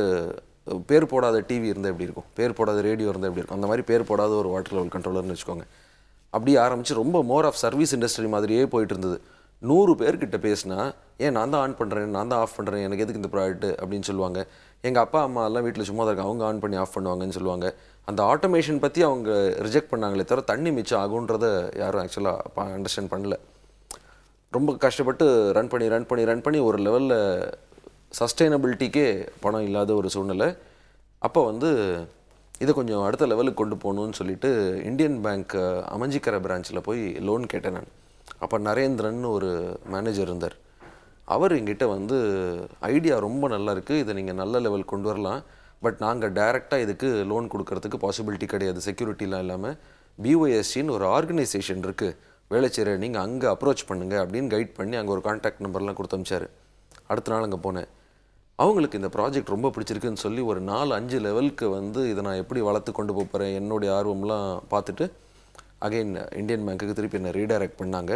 பேர் போடாத டிவி இருந்தால் எப்படி இருக்கும், பேர் போடாத ரேடியோ இருந்தால் எப்படி இருக்கும், அந்த மாதிரி பேர் போடாத ஒரு வாட்டர் லெவல் கண்ட்ரோலர்னு வச்சுக்கோங்க. அப்படியே ஆரம்பித்து ரொம்ப மோர் ஆஃப் சர்வீஸ் இண்டஸ்ட்ரி மாதிரியே போயிட்டு இருந்தது. 100 பேர்கிட்ட பேசினா ஏன் நான் தான் ஆன் பண்ணுறேன், நான் தான் ஆஃப் பண்ணுறேன், எனக்கு எதுக்கு இந்த ப்ராடக்ட்டு அப்படின்னு சொல்லுவாங்க. எங்கள் அப்பா அம்மா எல்லாம் வீட்டில் சும்மா தான் இருக்காங்க, அவங்க ஆன் பண்ணி ஆஃப் பண்ணுவாங்கன்னு சொல்லுவாங்க. அந்த ஆட்டோமேஷன் பற்றி அவங்க ரிஜெக்ட் பண்ணாங்களே தவிர தண்ணி மிச்சம் ஆகுன்றத யாரும் ஆக்சுவலாக அண்டர்ஸ்டாண்ட் பண்ணல. ரொம்ப கஷ்டப்பட்டு ரன் பண்ணி ஒரு லெவலில் சஸ்டைனபிலிட்டிக்கே பணம் இல்லாத ஒரு சூழ்நிலை. அப்போ வந்து இதை கொஞ்சம் அடுத்த லெவலுக்கு கொண்டு போகணுன்னு சொல்லிட்டு இந்தியன் பேங்க் அமஞ்சிக்கரை பிரான்ச்சில் போய் லோன் கேட்டேன் நான். அப்போ நரேந்திரன் ஒரு மேனேஜர் இருந்தார். அவர் எங்கிட்ட வந்து ஐடியா ரொம்ப நல்லா இருக்குது, இதை நீங்கள் நல்ல லெவல் கொண்டு வரலாம், பட் நாங்கள் டைரெக்டாக இதுக்கு லோன் கொடுக்கறதுக்கு பாசிபிலிட்டி கிடையாது, செக்யூரிட்டிலாம் இல்லாமல் பிஒஎஸ்சின்னு ஒரு ஆர்கனைசேஷன் இருக்குது வேலை செய்கிற, நீங்கள் அங்கே அப்ரோச் பண்ணுங்கள் அப்படின்னு கைட் பண்ணி அங்கே ஒரு கான்டாக்ட் நம்பர்லாம் கொடுத்து அனுப்பிச்சார். அடுத்த நாள் அங்கே போனேன். அவங்களுக்கு இந்த ப்ராஜெக்ட் ரொம்ப பிடிச்சிருக்குன்னு சொல்லி ஒரு 4-5 லெவலுக்கு வந்து இதை நான் எப்படி வளர்த்து கொண்டு போகிறேன் என்னுடைய ஆர்வம்லாம் பார்த்துட்டு அகைன் இந்தியன் பேங்க்குக்கு திருப்பி என்னை ரீடைரக்ட் பண்ணாங்க.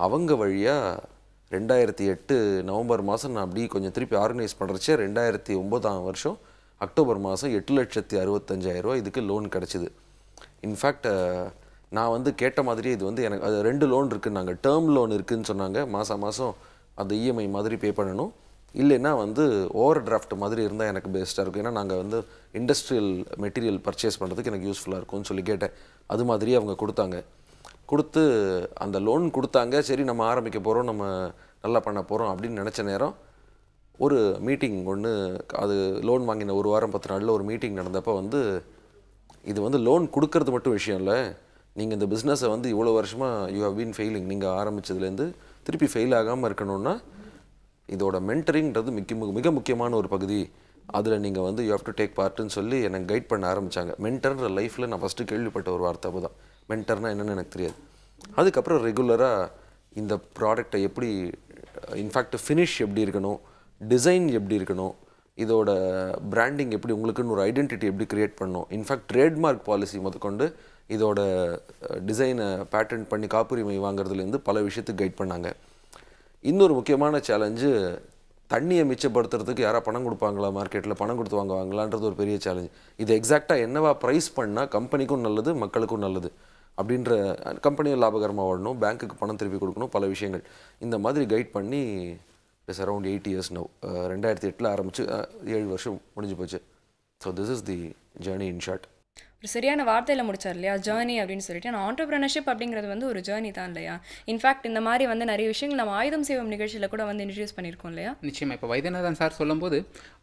அவங்க வழியாக 2008 நவம்பர் மாதம் நான் அப்படி கொஞ்சம் திருப்பி ஆர்கனைஸ் பண்ணுறச்சே 2009 அக்டோபர் மாதம் 8,65,000 இதுக்கு லோன் கிடச்சிது. இன்ஃபேக்ட் நான் வந்து கேட்ட மாதிரியே இது வந்து எனக்கு அது 2 லோன் இருக்குன்னு, நாங்கள் டேர்ம் லோன் இருக்குதுன்னு சொன்னாங்க, மாதம் அந்த இஎம்ஐ மாதிரி பே பண்ணணும், இல்லைன்னா வந்து ஓவர் டிராஃப்ட் மாதிரி இருந்தால் எனக்கு பெஸ்ட்டாக இருக்கும், ஏன்னா நாங்கள் வந்து இண்டஸ்ட்ரியல் மெட்டீரியல் பர்ச்சேஸ் பண்ணுறதுக்கு எனக்கு யூஸ்ஃபுல்லாக இருக்கும்னு சொல்லி கேட்டேன். அது மாதிரியே அவங்க கொடுத்து அந்த லோன் கொடுத்தாங்க. சரி நம்ம ஆரம்பிக்க போகிறோம், நம்ம நல்லா பண்ண போகிறோம் அப்படின்னு நினச்ச நேரம் ஒரு மீட்டிங் ஒன்று, அது லோன் வாங்கின 1 வாரம் 10 நாளில் ஒரு மீட்டிங் நடந்தப்போ வந்து இது வந்து லோன் கொடுக்கறது மட்டும் விஷயம் இல்லை, நீங்கள் இந்த பிஸ்னஸை வந்து இவ்வளோ வருஷமாக யூ ஹவ் பீன் ஃபெயிலிங், நீங்கள் ஆரம்பித்ததுலேருந்து திருப்பி ஃபெயில் ஆகாமல் இருக்கணும்னா இதோட மென்டரிங்கிறது மிக முக்கியமான ஒரு பகுதி, அதில் நீங்கள் வந்து யூ ஹேவ் டு டேக் பார்ட்டுன்னு சொல்லி எனக்கு கைட் பண்ண ஆரம்பித்தாங்க. மென்டர்ன்ற லைஃப்பில் நான் ஃபஸ்ட்டு கேள்விப்பட்ட ஒரு வார்த்தை அப்போ தான். மென்டர்னால் என்னென்னு எனக்கு தெரியாது. அதுக்கப்புறம் ரெகுலராக இந்த ப்ராடக்டை எப்படி, இன்ஃபேக்ட் ஃபினிஷ் எப்படி இருக்கணும், டிசைன் எப்படி இருக்கணும், இதோட பிராண்டிங் எப்படி, உங்களுக்குன்னு ஒரு ஐடென்டிட்டி எப்படி க்ரியேட் பண்ணணும், இன்ஃபேக்ட் ட்ரேட்மார்க் பாலிசி முதற்கொண்டு இதோட டிசைனை பேட்டர்ன் பண்ணி காப்புரிமை வாங்குறதுலேருந்து பல விஷயத்துக்கு கைட் பண்ணாங்க. இன்னொரு முக்கியமான சேலஞ்சு, தண்ணியை மிச்சப்படுத்துறதுக்கு யாராவது பணம் கொடுப்பாங்களா, மார்க்கெட்டில் பணம் கொடுத்து வாங்குவாங்களான்றது ஒரு பெரிய சேலஞ்ச். இது எக்ஸாக்டாக என்னவா ப்ரைஸ் பண்ணால் கம்பெனிக்கும் நல்லது மக்களுக்கும் நல்லது அப்படின்ற, கம்பெனியும் லாபகரமாக ஓடணும், பேங்க்குக்கு பணம் திருப்பி கொடுக்கணும், பல விஷயங்கள் இந்த மாதிரி கைட் பண்ணி இட்ஸ் அரௌண்ட் 8 years நவ். 2008 ஆரம்பித்து 7 வருஷம் முடிஞ்சு போச்சு. So this is the journey in short. ஒரு சரியான வார்த்தையில் முடிச்சார் இல்லையா, ஜேர்னி அப்படின்னு சொல்லிட்டு. ஆனால் ஆண்டர்பிரினர்ஷிப் அப்படிங்கிறது வந்து ஒரு ஜேர்னி தான் இல்லையா. இன்ஃபேக்ட் இந்த மாதிரி வந்து நிறைய விஷயங்கள் நம்ம ஆயுதம் செய்வோம் நிகழ்ச்சியில் கூட வந்து இன்ட்ரடியூஸ் பண்ணியிருக்கோம் இல்லையா. நிச்சயமாக இப்போ வைத்தியநாதன் சார் சொல்லும்போது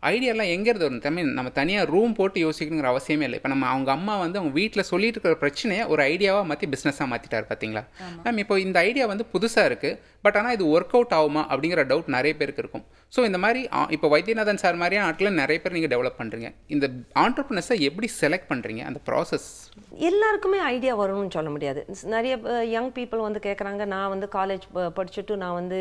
ஐடியாலாம் எங்கேருந்து வரும் தமிழ், நம்ம தனியாக ரூம் போட்டு யோசிக்கணுங்கிற அவசியமே இல்லை. இப்போ நம்ம அவங்க அம்மா வந்து அவங்க வீட்டில் சொல்லிட்டு இருக்கிற பிரச்சனையை ஒரு ஐடியாவாக மாற்றி பிஸ்னஸாக மாற்றிட்டார் பார்த்தீங்களா மேம். இப்போ இந்த ஐடியா வந்து புதுசாக இருக்குது, பட் ஆனால் இது ஒர்க் அவுட் ஆகுமா அப்படிங்கிற டவுட் நிறைய பேருக்கு இருக்கும். ஸோ இந்த மாதிரி இப்போ வைத்தியநாதன் சார் மாதிரியான ஆட்களில் நிறைய பேர் நீங்கள் டெவலப் பண்ணுறீங்க. இந்த ஆண்டர்பிரினர்ஸை எப்படி செலக்ட் பண்ணுறீங்க, அந்த ப்ராசஸ்? எல்லாருக்குமே ஐடியா வரும்னு சொல்ல முடியாது. நிறைய யங் பீப்புள் வந்து கேட்குறாங்க, நான் வந்து காலேஜ் படிச்சுட்டு நான் வந்து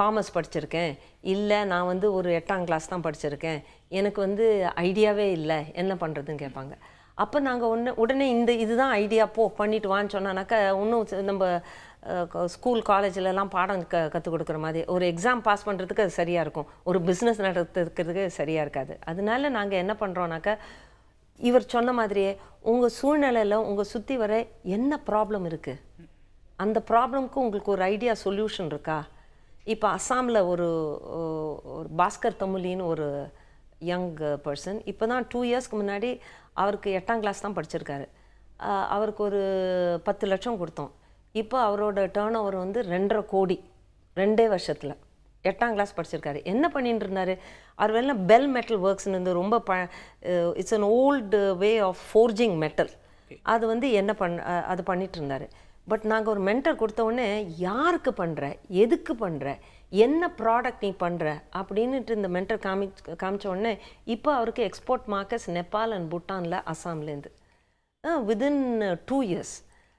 காமர்ஸ் படிச்சிருக்கேன், இல்லை நான் வந்து ஒரு 8ஆம் கிளாஸ் தான் படிச்சிருக்கேன், எனக்கு வந்து ஐடியாவே இல்லை, என்ன பண்ணுறதுன்னு கேட்பாங்க. அப்போ நாங்கள் உடனே இதுதான் ஐடியா, பண்ணிட்டு வான்னு சொன்னானாக்கா இன்னும் நம்ம ஸ்கூல் காலேஜிலலாம் பாடம் கற்றுக் கொடுக்குற மாதிரி ஒரு எக்ஸாம் பாஸ் பண்ணுறதுக்கு அது சரியாக இருக்கும், ஒரு பிஸ்னஸ் நடத்துறதுக்கு சரியாக இருக்காது. அதனால நாங்கள் என்ன பண்ணுறோன்னாக்கா, இவர் சொன்ன மாதிரியே உங்கள் சூழ்நிலையில் உங்கள் சுற்றி வர என்ன ப்ராப்ளம் இருக்குது, அந்த ப்ராப்ளம்க்கு உங்களுக்கு ஒரு ஐடியா சொல்யூஷன் இருக்கா. இப்போ அஸ்ஸாமில் ஒரு பாஸ்கர் தமுலின்னு ஒரு யங் பர்சன், இப்போ தான் 2 இயர்ஸ்க்கு முன்னாடி அவருக்கு 8ஆம் கிளாஸ் தான் படிச்சிருக்காரு, அவருக்கு ஒரு 10 லட்சம் கொடுத்தோம். இப்போ அவரோட டேர்ன் ஓவர் வந்து 2.5 கோடி 2 வருஷத்தில். 8ஆம் கிளாஸ் படிச்சிருக்காரு. என்ன பண்ணிட்டு இருந்தார் அவர்? வேணால் பெல் மெட்டல் ஒர்க்ஸ்னு வந்து ரொம்ப it's an old way of forging metal, அது வந்து அது பண்ணிட்டு இருந்தார். பட் நாங்கள் ஒரு மென்டர் கொடுத்த உடனே யாருக்கு பண்ணுற, எதுக்கு பண்ணுற, என்ன ப்ராடக்ட் நீ பண்ணுற அப்படின்ட்டு இந்த மென்டர் காமிச்ச உடனே இப்போ அவருக்கு எக்ஸ்போர்ட் மார்க்கெட்ஸ் நேபாள் அண்ட் பூட்டானில், அஸ்ஸாம்லேருந்து வித்தின் 2 இயர்ஸ்.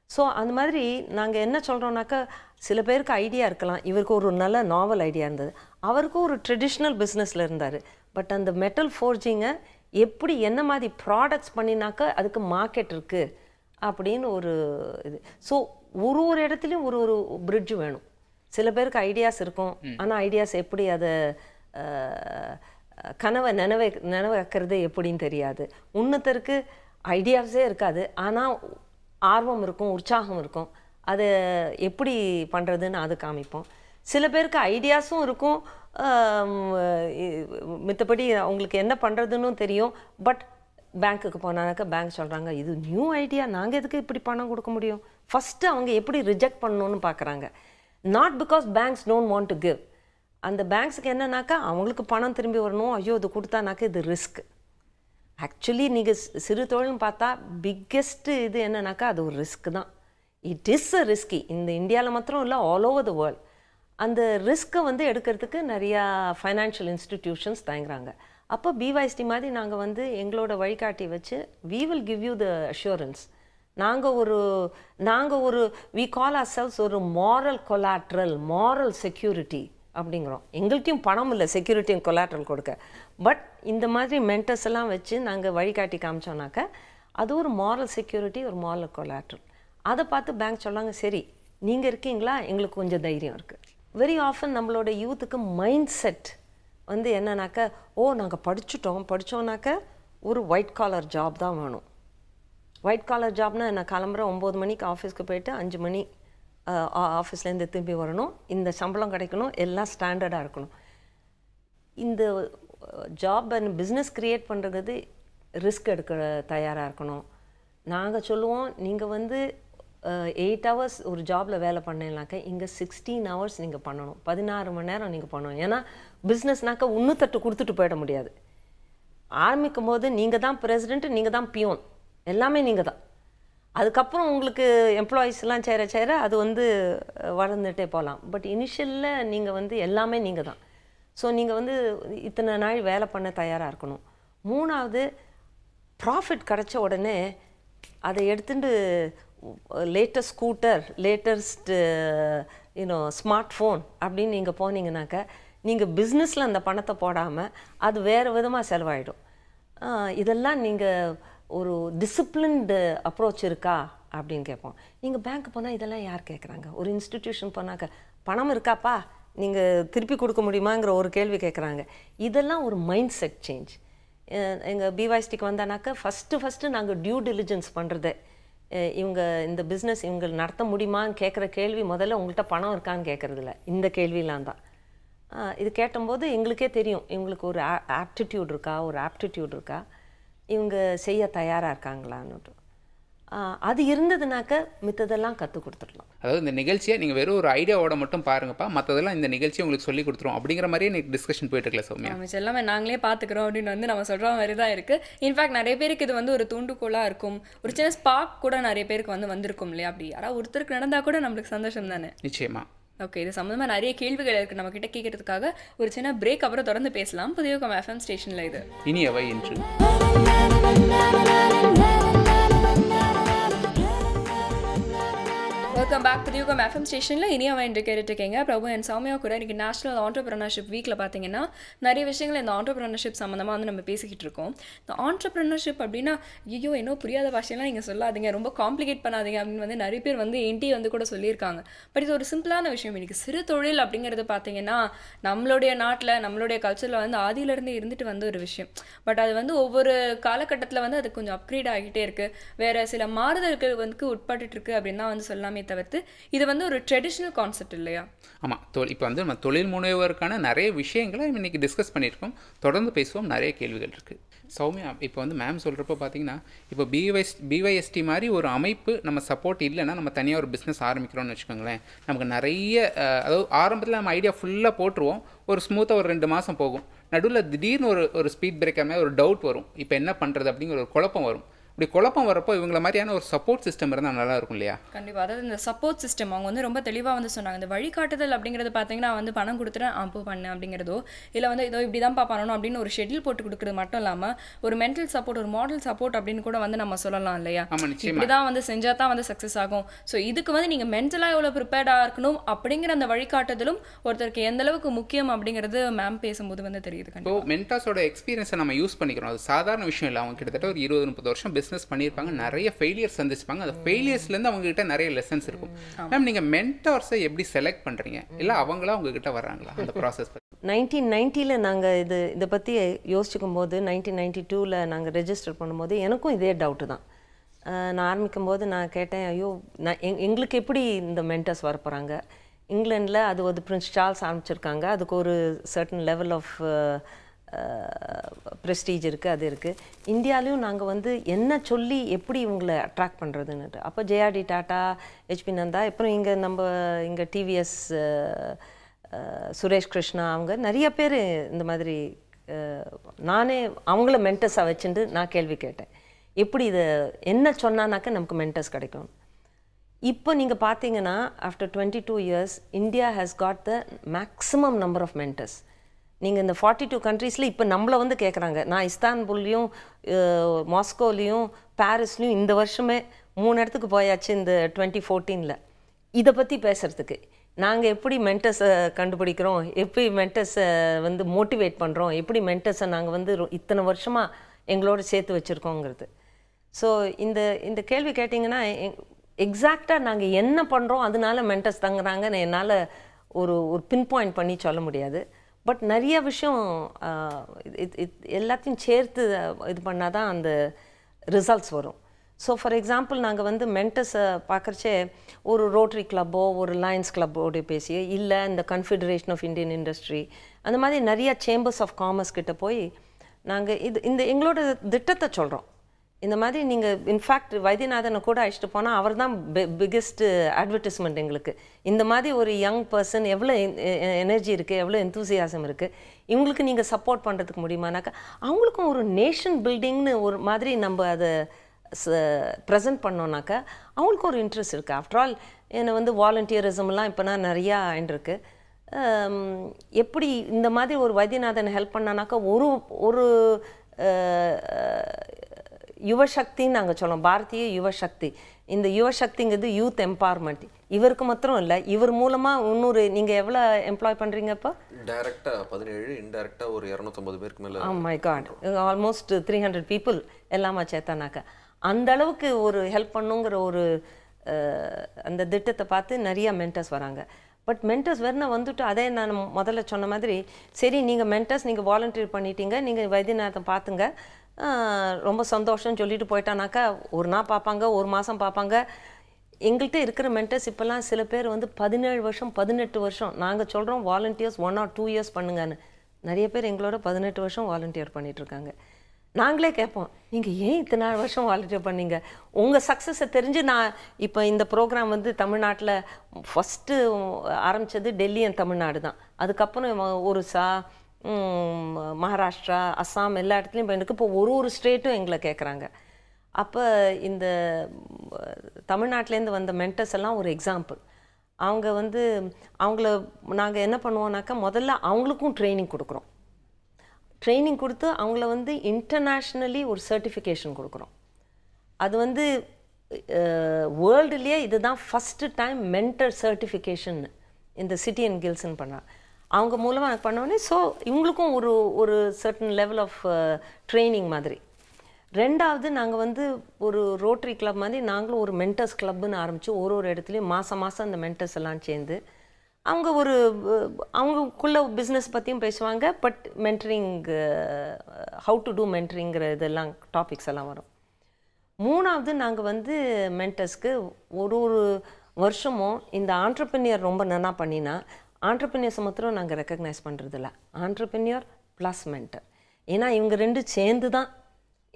ஸோ அந்த மாதிரி நாங்கள் என்ன சொல்கிறோம்னாக்கா, சில பேருக்கு ஐடியா இருக்கலாம், இவருக்கு ஒரு நல்ல நாவல் ஐடியா இருந்தது, அவருக்கும் ஒரு ட்ரெடிஷ்னல் பிஸ்னஸில் இருந்தார், பட் அந்த மெட்டல் ஃபோர்ஜிங்கை எப்படி என்ன மாதிரி ப்ராடக்ட்ஸ் பண்ணினாக்கா அதுக்கு மார்க்கெட் இருக்குது அப்படின்னு ஒரு இது. ஸோ ஒரு இடத்துலையும் ஒரு பிரிட்ஜ் வேணும். சில பேருக்கு ஐடியாஸ் இருக்கும், ஆனால் ஐடியாஸ் எப்படி அதை கனவை நினைவாக்கிறது எப்படின்னு தெரியாது. இன்னொருத்தருக்கு ஐடியாஸே இருக்காது, ஆனால் ஆர்வம் இருக்கும், உற்சாகம் இருக்கும், அதை எப்படி பண்ணுறதுன்னு அது காமிப்போம். சில பேருக்கு ஐடியாஸும் இருக்கும், மித்தபடி அவங்களுக்கு என்ன பண்ணுறதுன்னு தெரியும். பட் பேங்க்குக்கு போனானாக்கா பேங்க் சொல்கிறாங்க இது நியூ ஐடியா, நாங்கள் எதுக்கு இப்படி பணம் கொடுக்க முடியும். ஃபஸ்ட்டு அவங்க எப்படி ரிஜெக்ட் பண்ணணும்னு பார்க்குறாங்க. Not because banks don't want to give. அந்த பேங்க்ஸுக்கு என்னன்னாக்கா அவங்களுக்கு பணம் திரும்பி வரணும், ஐயோ இது கொடுத்தானாக்கா இது ரிஸ்க். ஆக்சுவலி நீங்கள் சிறு தொழில்னு பார்த்தா பிக்கெஸ்ட்டு இது என்னன்னாக்கா அது ஒரு ரிஸ்க் தான். It is a risky. இந்த இந்தியாவில் மாத்திரம் இல்லை, ஆல் ஓவர் த வேர்ல்ட். அந்த ரிஸ்க்கை வந்து எடுக்கிறதுக்கு நிறையா ஃபைனான்ஷியல் இன்ஸ்டிடியூஷன்ஸ் தயங்குறாங்க. அப்போ பிஒய்எஸ்டி மாதிரி நாங்கள் வந்து எங்களோட வழிகாட்டி வச்சு we will give you the assurance. நாங்கள் ஒரு we call ourselves ஒரு moral collateral, moral security அப்படிங்கிறோம். எங்கள்கிட்டையும் பணம் இல்லை செக்யூரிட்டியும் கொலாட்ரல் கொடுக்க. பட் இந்த மாதிரி மென்டர்ஸ் எல்லாம் வச்சு நாங்கள் வழிகாட்டி காமிச்சோன்னாக்க அது ஒரு moral security, ஒரு moral collateral. அதை பார்த்து பேங்க் சொல்லாங்க சரி நீங்கள் இருக்கீங்களா, எங்களுக்கு கொஞ்சம் தைரியம் இருக்குது. வெரி ஆஃபன் நம்மளோட யூத்துக்கு மைண்ட் செட் வந்து என்னன்னாக்க நாங்கள் படித்தோம்னாக்க ஒரு ஒயிட் காலர் ஜாப் தான் வேணும். ஒயிட் காலர் ஜாப்னால் என்ன, கிளம்புற 9 மணிக்கு ஆஃபீஸ்க்கு போயிட்டு 5 மணி ஆஃபீஸ்லேருந்து திரும்பி வரணும், இந்த சம்பளம் கிடைக்கணும், எல்லாம் ஸ்டாண்டர்டாக இருக்கணும். இந்த ஜாப் அண்ட் பிஸ்னஸ் க்ரியேட் பண்ணுறது ரிஸ்க் எடுக்க தயாராக இருக்கணும். நாங்கள் சொல்லுவோம் நீங்கள் வந்து 8 hours ஒரு ஜாபில் வேலை பண்ணலாக்க இங்கே 16 hours நீங்கள் பண்ணணும், 16 மணி நேரம் நீங்கள் பண்ணணும். ஏன்னா பிஸ்னஸ்னாக்கா இன்னும் கொடுத்துட்டு போயிட முடியாது. ஆரம்பிக்கும் போது நீங்கள் தான் பிரசிடென்ட், நீங்கள் தான் பியோன், எல்லாமே நீங்கள் தான். அதுக்கப்புறம் உங்களுக்கு எம்ப்ளாயீஸ்லாம் சேர அது வந்து வளர்ந்துட்டே போகலாம். பட் இனிஷியலில் நீங்கள் வந்து எல்லாமே நீங்கள் தான். ஸோ நீங்கள் வந்து இத்தனை நாள் வேலை பண்ண தயாராக இருக்கணும். 3வது ப்ராஃபிட் கிடச்ச உடனே அதை எடுத்துட்டு latest scooter, latest smart phone அப்படின்னு நீங்கள் போனீங்கன்னாக்க நீங்கள் பிஸ்னஸில் அந்த பணத்தை போடாமல் அது வேறு விதமாக செலவாயிடும். இதெல்லாம் நீங்கள் ஒரு டிசிப்ளின்டு அப்ரோச் இருக்கா அப்படின்னு கேட்போம். நீங்கள் பேங்க் போனால் இதெல்லாம் யார் கேட்குறாங்க? ஒரு இன்ஸ்டிடியூஷன் போனாக்க பணம் இருக்காப்பா நீங்கள் திருப்பி கொடுக்க முடியுமாங்கிற ஒரு கேள்வி கேட்குறாங்க. இதெல்லாம் ஒரு மைண்ட் செட் சேஞ்ச். எங்கள் பிஒய்எஸ்டிக்கு வந்தானாக்கா ஃபஸ்ட்டு நாங்கள் டியூ டிலிஜென்ஸ் பண்ணுறது, இவங்க இந்த பிஸ்னஸ் இவங்க நடத்த முடியுமான்னு கேட்குற கேள்வி முதல்ல உங்கள்கிட்ட பணம் இருக்கான்னு கேட்குறதில்ல, இந்த கேள்வியெலாம் தான். இது கேட்டபோது எங்களுக்கே தெரியும் இவங்களுக்கு ஒரு ஆப்டிடியூட் இருக்கா, ஒரு ஆப்டிடியூட் இருக்கா, இவங்க செய்ய தயாராக இருக்காங்களான்னு. அது இருந்ததுனாக்க மித்ததெல்லாம் கற்றுக் கொடுத்துடலாம். அதாவது இந்த நிகழ்ச்சியை நீங்கள் வெறும் ஒரு ஐடியாவோட மட்டும் பாருங்கப்பா, மற்றதெல்லாம் இந்த நிகழ்ச்சியை உங்களுக்கு சொல்லி கொடுத்துரும் அப்படிங்கிற மாதிரியே எனக்கு டிஸ்கஷன் போயிட்டு இருக்கல சௌமியா. நம்ம எல்லாமே நாங்களே பார்த்துக்கிறோம் அப்படின்னு வந்து நம்ம சொல்கிற மாதிரி தான் இருக்குது. இன்ஃபேக்ட் நிறைய பேருக்கு இது வந்து ஒரு தூண்டுகோலாக இருக்கும், ஒரு சின்ன ஸ்பார்க் கூட நிறைய பேருக்கு வந்து வந்திருக்கும் இல்லையா? அப்படி யாராவது ஒருத்தருக்கு நடந்தால் கூட நம்மளுக்கு சந்தோஷம் தானே. நிச்சயமா. ஓகே, இது சம்மந்தமாக நிறைய கேள்விகள் இருக்குது நம்ம கிட்ட கேட்கறதுக்காக. ஒரு சின்ன பிரேக், அப்புறம் தொடர்ந்து பேசலாம். புதிய FM ஸ்டேஷனில் இது இனியவை இன்று. வெல்கம் பேக் டு யூகம் FM ஸ்டேஷனில் இனியாவை என்று கேட்டுருக்கீங்க. பிரபு அண்ட் சௌமியா கூட இன்றைக்கி நேஷனல் ஆண்டர்பிரினர்ஷிப் வீக்கில் பார்த்தீங்கன்னா நிறைய விஷயங்கள் இந்த ஆண்டர்பிரினர்ஷிப் சம்மந்தமாக வந்து நம்ம பேசிக்கிட்டு இருக்கோம். இந்த ஆண்டர்பிரினர்ஷிப் அப்படின்னா ஐயோ இன்னும் புரியாத பாஷையெல்லாம் நீங்கள் சொல்லாதீங்க, ரொம்ப காம்ப்ளிகேட் பண்ணாதீங்க அப்படின்னு வந்து நிறைய பேர் வந்து என்டி வந்து கூட சொல்லியிருக்காங்க. பட் இது ஒரு சிம்பிளான விஷயம். இன்றைக்கி சிறு தொழில் அப்படிங்கிறது பார்த்தீங்கன்னா நம்மளுடைய நாட்டில் நம்மளுடைய கல்ச்சரில் வந்து ஆதியிலேருந்து இருந்துட்டு வந்த ஒரு விஷயம். பட் அது வந்து ஒவ்வொரு காலகட்டத்தில் வந்து அது கொஞ்சம் அப்கிரேட் ஆகிட்டே இருக்குது, வேறு சில மாறுதல்கள் வந்து உட்பட்டுருக்கு அப்படின்னு தான் வந்து சொல்லாமே தவிர்த்து இது வந்து ஒரு ட்ரெடிஷ்னல் கான்செப்ட் இல்லையா? ஆமாம். இப்போ வந்து நம்ம தொழில் முனைவோருக்கான நிறைய விஷயங்களை இன்னைக்கு டிஸ்கஸ் பண்ணியிருக்கோம். தொடர்ந்து பேசுவோம், நிறைய கேள்விகள் இருக்குது. சௌமியா, இப்போ வந்து மேம் சொல்கிறப்போ பார்த்தீங்கன்னா இப்போ பிஒய்எஸ்டி மாதிரி ஒரு அமைப்பு நம்ம சப்போர்ட் இல்லைன்னா நம்ம தனியாக ஒரு பிஸ்னஸ் ஆரம்பிக்கிறோம்னு வச்சுக்கோங்களேன், நமக்கு நிறைய அதாவது ஆரம்பத்தில் நம்ம ஐடியா ஃபுல்லாக போட்டுருவோம், ஒரு ஸ்மூத்தாக ஒரு 2 மாதம் போகும், நடுவில் திடீர்னு ஒரு ஸ்பீட் பிரேக்கர் மாதிரி ஒரு டவுட் வரும், இப்போ என்ன பண்ணுறது அப்படிங்கிற ஒரு குழப்பம் வரும். இப்படி குழப்பம் வரப்போ இவங்கள மாதிரியான ஒரு சப்போர்ட் சிஸ்டம் இருந்தால் நல்லா இருக்கும் இல்லையா? கண்டிப்பாக. அதாவது இந்த சப்போர்ட் சிஸ்டம் அவங்க வந்து ரொம்ப தெளிவாக வந்து சொன்னாங்க. இந்த வழிகாட்டுதல் அப்படிங்கிறது பார்த்தீங்கன்னா வந்து பணம் கொடுத்துட்டு அப்போ பண்ணு அப்படிங்கிறதோ இல்லை வந்து இதோ இப்படி தான்ப்பா பண்ணணும் அப்படின்னு ஒரு ஷெட்யூல் போட்டு கொடுக்குறது மட்டும் இல்லாமல் ஒரு மென்டல் சப்போர்ட், ஒரு மாடல் சப்போர்ட் அப்படின்னு கூட வந்து நம்ம சொல்லலாம் இல்லையா? இப்படி தான் வந்து செஞ்சால் தான் வந்து சக்ஸஸ் ஆகும். ஸோ இதுக்கு வந்து நீங்கள் மென்டலாக எவ்வளோ ப்ரிப்பேர்டாக இருக்கணும் அப்படிங்கிற அந்த வழிகாட்டுதலும் ஒருத்தருக்கு எந்த அளவுக்கு முக்கியம் அப்படிங்கிறது மேம் பேசும்போது வந்து தெரியுது. இப்போ மென்டாஸோட எக்ஸ்பீரியன்ஸை நம்ம யூஸ் பண்ணிக்கிறோம். அது சாதாரண விஷயம் இல்லை. அவங்க கிட்டத்தட்ட ஒரு 20-30 வருஷம் பிஸ்னஸ் பண்ணியிருப்பாங்க, நிறைய ஃபெயிலியர்ஸ் சந்திச்சுப்பாங்க. அந்த ஃபெயிலியர்ஸ்லேருந்து அவங்ககிட்ட நிறைய லெசன்ஸ் இருக்கும். மேம், நீங்கள் மென்டார்ஸை எப்படி செலக்ட் பண்ணுறீங்க, இல்லை அவங்களா உங்ககிட்ட வர்றாங்களா அந்த ப்ராசஸ்? 1990 நாங்கள் இதை பற்றி யோசிச்சுக்கும் போது 1992 நாங்கள் ரெஜிஸ்டர் பண்ணும்போது எனக்கும் இதே டவுட்டு தான். நான் ஆரம்பிக்கும் போது நான் கேட்டேன், ஐயோ எங்களுக்கு எப்படி இந்த மென்டர்ஸ் வரப்போகிறாங்க, இங்கிலாண்டில் அது ஒரு பிரின்ஸ் சார்ல்ஸ் ஆரம்பிச்சிருக்காங்க. அதுக்கு ஒரு சர்டன் லெவல் ஆஃப் ப்ரெஸ்டீஜ் இருக்குது, அது இருக்குது. இந்தியாலையும் நாங்கள் வந்து என்ன சொல்லி எப்படி இவங்களை அட்ராக்ட் பண்ணுறதுன்னுட்டு. அப்போ ஜேஆர்டி டாட்டா, ஹெச்பி நந்தா, அப்புறம் இங்கே டிவிஎஸ் சுரேஷ் கிருஷ்ணா, அவங்க நிறைய பேர் இந்த மாதிரி நானே அவங்கள மென்டர்ஸாக வச்சுட்டு நான் கேள்வி கேட்டேன், எப்படி இதை என்ன சொன்னானாக்க நமக்கு மென்டர்ஸ் கிடைக்கும். இப்போ நீங்கள் பார்த்தீங்கன்னா after 22 years India has got the maximum number of mentors. நீங்கள் இந்த 42 கண்ட்ரீஸில் இப்போ நம்மளை வந்து கேட்குறாங்க. நான் இஸ்தான்புல்லையும் மாஸ்கோலையும் பாரிஸ்லையும் இந்த வருஷமே 3 இடத்துக்கு போயாச்சு இந்த 2014. இதை பற்றி பேசுகிறதுக்கு நாங்கள் எப்படி மென்டர்ஸை கண்டுபிடிக்கிறோம், எப்படி மென்டர்ஸை வந்து மோட்டிவேட் பண்ணுறோம், எப்படி மென்டர்ஸை நாங்கள் வந்து இத்தனை வருஷமாக எங்களோட சேர்த்து வச்சுருக்கோங்கிறது. ஸோ இந்த கேள்வி கேட்டிங்கன்னா எக்ஸாக்டாக நாங்கள் என்ன பண்ணுறோம் அதனால மென்டர்ஸ் தங்குறாங்கன்னு என்னால் ஒரு பின் பாயிண்ட் பண்ணி சொல்ல முடியாது. பட் நிறைய விஷயம் எல்லாத்தையும் சேர்த்து இது பண்ணால் தான் அந்த ரிசல்ட்ஸ் வரும். ஸோ ஃபார் எக்ஸாம்பிள் நாங்கள் வந்து மென்டர்ஸை பார்க்குறச்சே ஒரு ரோட்டரி கிளப்போ ஒரு லயன்ஸ் கிளப்போட பேசி, இல்லை இந்த கன்ஃபெடரேஷன் ஆஃப் இந்தியன் இண்டஸ்ட்ரி, அந்த மாதிரி நிறையா சேம்பர்ஸ் ஆஃப் காமர்ஸ் கிட்ட போய் நாங்கள் எங்களோட திட்டத்தை சொல்கிறோம். இந்த மாதிரி நீங்கள் இன்ஃபேக்ட் வைத்தியநாதனை கூட அழைச்சிட்டு போனால் அவர் தான் பிக்கெஸ்ட் அட்வர்டைஸ்மெண்ட் எங்களுக்கு. இந்த மாதிரி ஒரு யங் பர்சன் எவ்வளோ எனர்ஜி இருக்குது, எவ்வளோ எந்தூசியாசம் இருக்குது, இவங்களுக்கு நீங்கள் சப்போர்ட் பண்ணுறதுக்கு முடியுமானாக்கா அவங்களுக்கும் ஒரு நேஷன் பில்டிங்னு ஒரு மாதிரி நம்ம அதை ப்ரெசென்ட் பண்ணோன்னாக்கா அவங்களுக்கும் ஒரு இன்ட்ரெஸ்ட் இருக்குது. ஆஃப்டர் ஆல் என்னை வந்து வாலண்டியரிசம்லாம் இப்போ நான் நிறையா ஆயின்ருக்கு. எப்படி இந்த மாதிரி ஒரு வைத்தியநாதனை ஹெல்ப் பண்ணானாக்கா ஒரு யுவசக்தின்னு நாங்கள் சொல்லுவோம், பாரதிய யுவசக்தி. இந்த யுவசக்திங்கிறது யூத் எம்பவர்மெண்ட். இவருக்கு மாத்திரம் இல்லை, இவர் மூலமாக இன்னொரு நீங்கள் எவ்வளோ எம்ப்ளாய் பண்ணுறீங்க இப்போ? டைரெக்டாக 17, இன்டைரக்டாக ஒரு 250 பேருக்கு மேலே. மை காட், ஆல்மோஸ்ட் 300 பீப்புள் எல்லாமா சேர்த்தானாக்கா அந்த அளவுக்கு ஒரு ஹெல்ப் பண்ணுங்கிற ஒரு அந்த திட்டத்தை பார்த்து நிறையா மென்டர்ஸ் வராங்க. பட் மென்டர்ஸ் வரணும் வந்துட்டு அதே நான் முதல்ல சொன்ன மாதிரி, சரி நீங்கள் மென்டர்ஸ் நீங்கள் வாலண்டியர் பண்ணிட்டீங்க, நீங்கள் வைத்தியநாதன் பார்த்துங்க, ரொம்ப சந்தோஷம்னு சொல்லிட்டு போயிட்டானாக்கா ஒரு நாள் பார்ப்பாங்க, ஒரு மாதம் பார்ப்பாங்க. எங்கள்கிட்ட இருக்கிற மென்டர்ஸ் இப்போல்லாம் சில பேர் வந்து 17 வருஷம் 18 வருஷம் நாங்கள் சொல்கிறோம் வாலண்டியர்ஸ் 1 or 2 years பண்ணுங்கன்னு. நிறைய பேர் எங்களோட 18 வருஷம் வாலண்டியர் பண்ணிகிட்ருக்காங்க. நாங்களே கேட்போம், நீங்கள் ஏன் இத்தனை வருஷம் வாலண்டியர் பண்ணீங்க? உங்கள் சக்ஸஸை தெரிஞ்சு நான் இப்போ இந்த ப்ரோக்ராம் வந்து தமிழ்நாட்டில் ஃபஸ்ட்டு ஆரம்பித்தது டெல்லி அண்ட் தமிழ்நாடு தான். அதுக்கப்புறம் ஒரிசா, மகாராஷ்டிரா, அஸ்ஸாம் எல்லா இடத்துலையும் போயிருக்கு. இப்போ ஒரு ஸ்டேட்டும் எங்களை கேட்குறாங்க. அப்போ இந்த தமிழ்நாட்டிலேருந்து வந்த மென்டர்ஸ் எல்லாம் ஒரு எக்ஸாம்பிள். அவங்க வந்து அவங்கள நாங்கள் என்ன பண்ணுவோம்னாக்கா முதல்ல அவங்களுக்கும் ட்ரைனிங் கொடுக்குறோம். ட்ரைனிங் கொடுத்து அவங்கள வந்து இன்டர்நேஷ்னலி ஒரு சர்டிஃபிகேஷன் கொடுக்குறோம். அது வந்து வேர்ல்டுலேயே இதுதான் ஃபஸ்ட்டு டைம் மென்டர் சர்டிஃபிகேஷன் இந்த சிட்டி அண்ட் கில்ஸ்ன்னு பண்ணுறாங்க. அவங்க மூலமாக எனக்கு பண்ணோடனே ஸோ இவங்களுக்கும் ஒரு சர்டன் லெவல் ஆஃப் ட்ரைனிங் மாதிரி. ரெண்டாவது நாங்கள் வந்து ஒரு ரோட்டரி கிளப் மாதிரி நாங்களும் ஒரு மென்டர்ஸ் கிளப்புன்னு ஆரம்பித்து ஒரு இடத்துலையும் மாதம் அந்த மென்டர்ஸ் எல்லாம் சேர்ந்து அவங்க அவங்களுக்குள்ள பிஸ்னஸ் பற்றியும் பேசுவாங்க. But mentoring, how to do மென்டரிங்கிற இதெல்லாம் டாபிக்ஸ் எல்லாம் வரும். மூணாவது நாங்கள் வந்து மென்டர்ஸ்க்கு ஒரு வருஷமும் இந்த ஆண்டர்ப்ரனியர் ரொம்ப நல்லா பண்ணினா ஆண்டர்ப்ரனியர்ஸ் மாத்திரம் நாங்கள் ரெக்கக்னைஸ் பண்ணுறதில்ல, ஆண்டர்ப்ரனியர் ப்ளஸ் மென்டர். ஏன்னா இவங்க ரெண்டும் சேர்ந்து தான்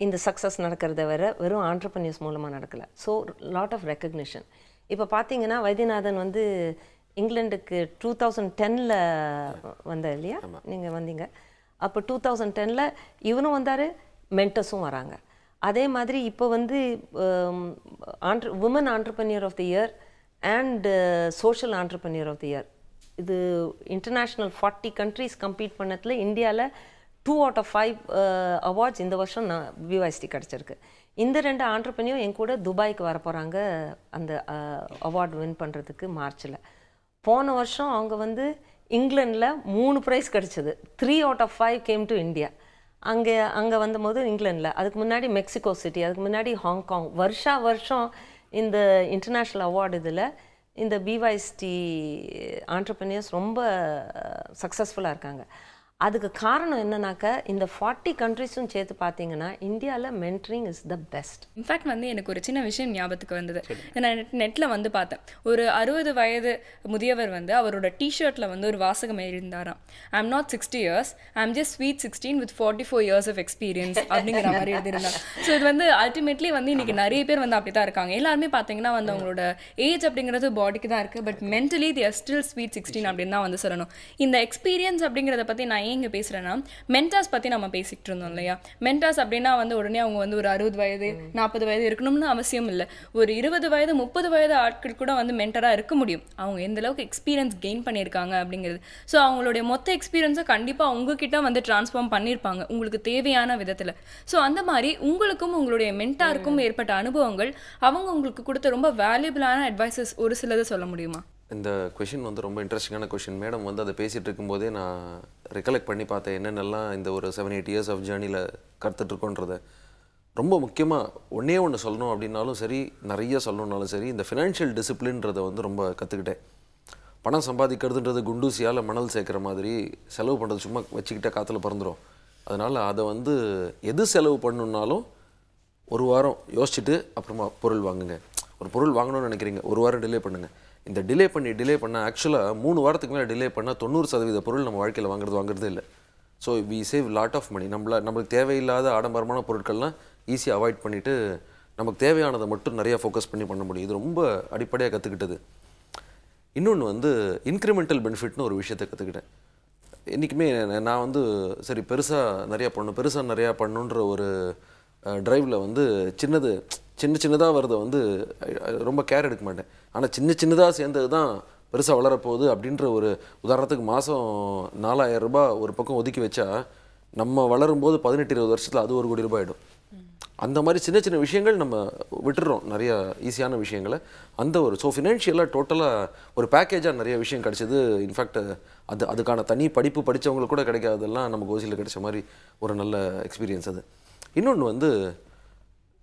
இந்த சக்ஸஸ் நடக்கிறத வெறும் ஆண்டர்ப்ரனியர்ஸ் மூலமாக நடக்கலை. So lot of recognition. இப்போ பார்த்தீங்கன்னா வைத்தியநாதன் வந்து இங்கிலாண்டுக்கு 2010 வந்தார் இல்லையா, நீங்கள் வந்தீங்க. அப்போ 2010 இவனும் வந்தார், மென்டர்ஸும் வராங்க. அதே மாதிரி இப்போ வந்து woman entrepreneur of the year and social entrepreneur of the year, இது இன்டர்நேஷ்னல் 40 countries கம்பீட் பண்ணதில் இந்தியாவில் 2 out of 5 அவார்ட்ஸ் இந்த வருஷம் BYST கிடச்சிருக்கு. இந்த 2 ஆண்டர்ப்ரனியர் என் கூட துபாய்க்கு வர போகிறாங்க அந்த அவார்டு வின் பண்ணுறதுக்கு மார்ச்சில். போன வருஷம் அவங்க வந்து இங்கிலாண்டில் 3 ப்ரைஸ் கிடச்சிது. 3 out of 5 came to India. அங்கே வந்தபோது இங்கிலாண்டில், அதுக்கு முன்னாடி மெக்சிகோ சிட்டி, அதுக்கு முன்னாடி ஹாங்காங். வருஷம் இந்த இன்டர்நேஷ்னல் அவார்டு இதில் இந்த BYST ஆண்டர்ப்ரனியர்ஸ் ரொம்ப சக்ஸஸ்ஃபுல்லாக இருக்காங்க. அதுக்கு காரணம் என்னன்னாக்க இந்த 40 கண்ட்ரிஸும் சேர்த்து பார்த்தீங்கன்னா இந்தியாவில் mentoring is the best. In fact வந்து எனக்கு ஒரு சின்ன விஷயம் ஞாபகத்துக்கு வந்தது. நான் நெட்டில் வந்து பார்த்தேன். ஒரு 60 வயது முதியவர் வந்து அவரோட டிஷர்ட்டில் வந்து ஒரு வாசகம் எழுதியிருந்தாராம். I am not 60 years, I am just sweet 16 with 44 years of experience அப்படிங்கிற மாதிரி எழுதியிருந்தாங்க. ஸோ இது வந்து அல்டிமேட்லி வந்து இன்னைக்கு நிறைய பேர் வந்து அப்படி தான் இருக்காங்க. எல்லாருமே பார்த்தீங்கன்னா வந்து அவங்களோட ஏஜ் அப்படிங்கிறது பாடிக்கு தான் இருக்குது, but mentally they are still sweet 16 அப்படின்னு தான் வந்து சொல்லணும். இந்த எக்ஸ்பீரியன்ஸ் அப்படிங்கிறத பற்றி நான் ஏன் இங்கே பேசுகிறேன்னா, மென்டாஸ் பற்றி நம்ம பேசிக்கிட்டு இருந்தோம் இல்லையா. மென்டாஸ் அப்படின்னா வந்து உடனே அவங்க வந்து ஒரு 60 வயது 40 வயது இருக்கணும்னு அவசியம் இல்லை. ஒரு 20 வயது 30 வயது ஆட்கள் கூட வந்து மென்டராக இருக்க முடியும், அவங்க எந்த அளவுக்கு எக்ஸ்பீரியன்ஸ் கெயின் பண்ணியிருக்காங்க அப்படிங்கிறது. ஸோ அவங்களுடைய மொத்த எக்ஸ்பீரியன்ஸை கண்டிப்பாக உங்ககிட்ட வந்து டிரான்ஸ்ஃபார்ம் பண்ணியிருப்பாங்க உங்களுக்கு தேவையான விதத்தில். ஸோ அந்த மாதிரி உங்களுக்கும் உங்களுடைய மென்டாருக்கும் ஏற்பட்ட அனுபவங்கள் அவங்க உங்களுக்கு கொடுத்த ரொம்ப வேல்யூபிளான அட்வைசஸ் ஒரு சிலதை சொல்ல முடியுமா? இந்த கொஷின் வந்து ரொம்ப இன்ட்ரெஸ்டிங்கான கொஷின். மேடம் வந்து அதை பேசிகிட்டு இருக்கும்போதே நான் ரெக்கலெக்ட் பண்ணி பார்த்தேன் என்னென்னலாம் இந்த ஒரு 7-8 years ஆஃப் ஜேர்னியில் கற்றுட்ருக்கோன்றதை. ரொம்ப முக்கியமாக ஒன்று சொல்லணும் அப்படின்னாலும் சரி, நிறைய சொல்லணுன்னாலும் சரி, இந்த ஃபினான்ஷியல் டிசிப்ளின்றதை வந்து ரொம்ப கற்றுக்கிட்டேன். பணம் சம்பாதிக்கிறதுன்றது குண்டூசியால் மணல் சேர்க்குற மாதிரி செலவு பண்ணுறது சும்மா வச்சுக்கிட்டே காற்றுல பறந்துடும். அதனால் அதை வந்து எது செலவு பண்ணணுன்னாலும் ஒரு வாரம் யோசிச்சுட்டு அப்புறமா பொருள் வாங்குங்க. ஒரு பொருள் வாங்கணும்னு நினைக்கிறீங்க, ஒரு வாரம் டிலே பண்ணுங்கள். இந்த டிலே பண்ண ஆக்சுவலாக 3 வாரத்துக்கு மேலே டிலே பண்ணால் 90% பொருள் நம்ம வாழ்க்கையில் வாங்குறதே இல்லை. So we save lot of money. நம்மளுக்கு தேவையில்லாத ஆடம்பரமான பொருட்கள்லாம் ஈஸியாக அவாய்ட் பண்ணிவிட்டு நமக்கு தேவையானதை மட்டும் நிறையா ஃபோக்கஸ் பண்ண முடியும். இது ரொம்ப அடிப்படையாக கற்றுக்கிட்டது. இன்னொன்று வந்து இன்க்ரிமெண்டல் பெனிஃபிட்னு ஒரு விஷயத்தை கற்றுக்கிட்டேன். என்றைக்குமே நான் வந்து சரி பெருசாக நிறையா பண்ணணுன்ற ஒரு ட்ரைவில் வந்து சின்னதாக வரதை வந்து ரொம்ப கேர் எடுக்க மாட்டேன். ஆனால் சின்னதாக சேர்ந்தது தான் பெருசாக வளரப்போகுது அப்படின்ற ஒரு உதாரணத்துக்கு மாதம் 4000 ரூபாய் ஒரு பக்கம் ஒதுக்கி வச்சா நம்ம வளரும்போது 18-20 வருஷத்தில் அது 1 கோடி ரூபாய் ஆகிடும். அந்த மாதிரி சின்ன விஷயங்கள் நம்ம விட்டுடுறோம், நிறைய ஈஸியான விஷயங்களை. அந்த ஒரு ஸோ ஃபினான்ஷியலாக டோட்டலாக ஒரு பேக்கேஜாக நிறைய விஷயம் கிடச்சிது. இன்ஃபேக்ட் அதுக்கான தனி படிப்பு படித்தவங்களுக்கு கூட கிடைக்காதெல்லாம் நமக்கு ஓசியில் கிடைச்ச மாதிரி ஒரு நல்ல எக்ஸ்பீரியன்ஸ் அது. இன்னொன்று வந்து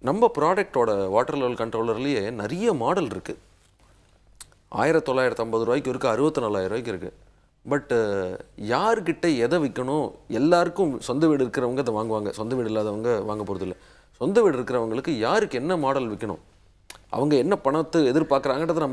நம்ம ப்ராடக்டோட வாட்டர் லெவல் கண்ட்ரோலர்லேயே நிறைய மாடல் இருக்குது. 1950 ரூபாய்க்கு இருக்குது, 64,000 ரூபாய்க்கு இருக்குது. பட் யார்கிட்ட எதை விற்கணும், எல்லாருக்கும் சொந்த வீடு இருக்கிறவங்க அதை வாங்குவாங்க, சொந்த வீடு இல்லாதவங்க வாங்க போகிறதில்ல. சொந்த வீடு இருக்கிறவங்களுக்கு யாருக்கு என்ன மாடல் விற்கணும், அவங்க என்ன பணத்தை எதிர்பார்க்குறாங்கன்றது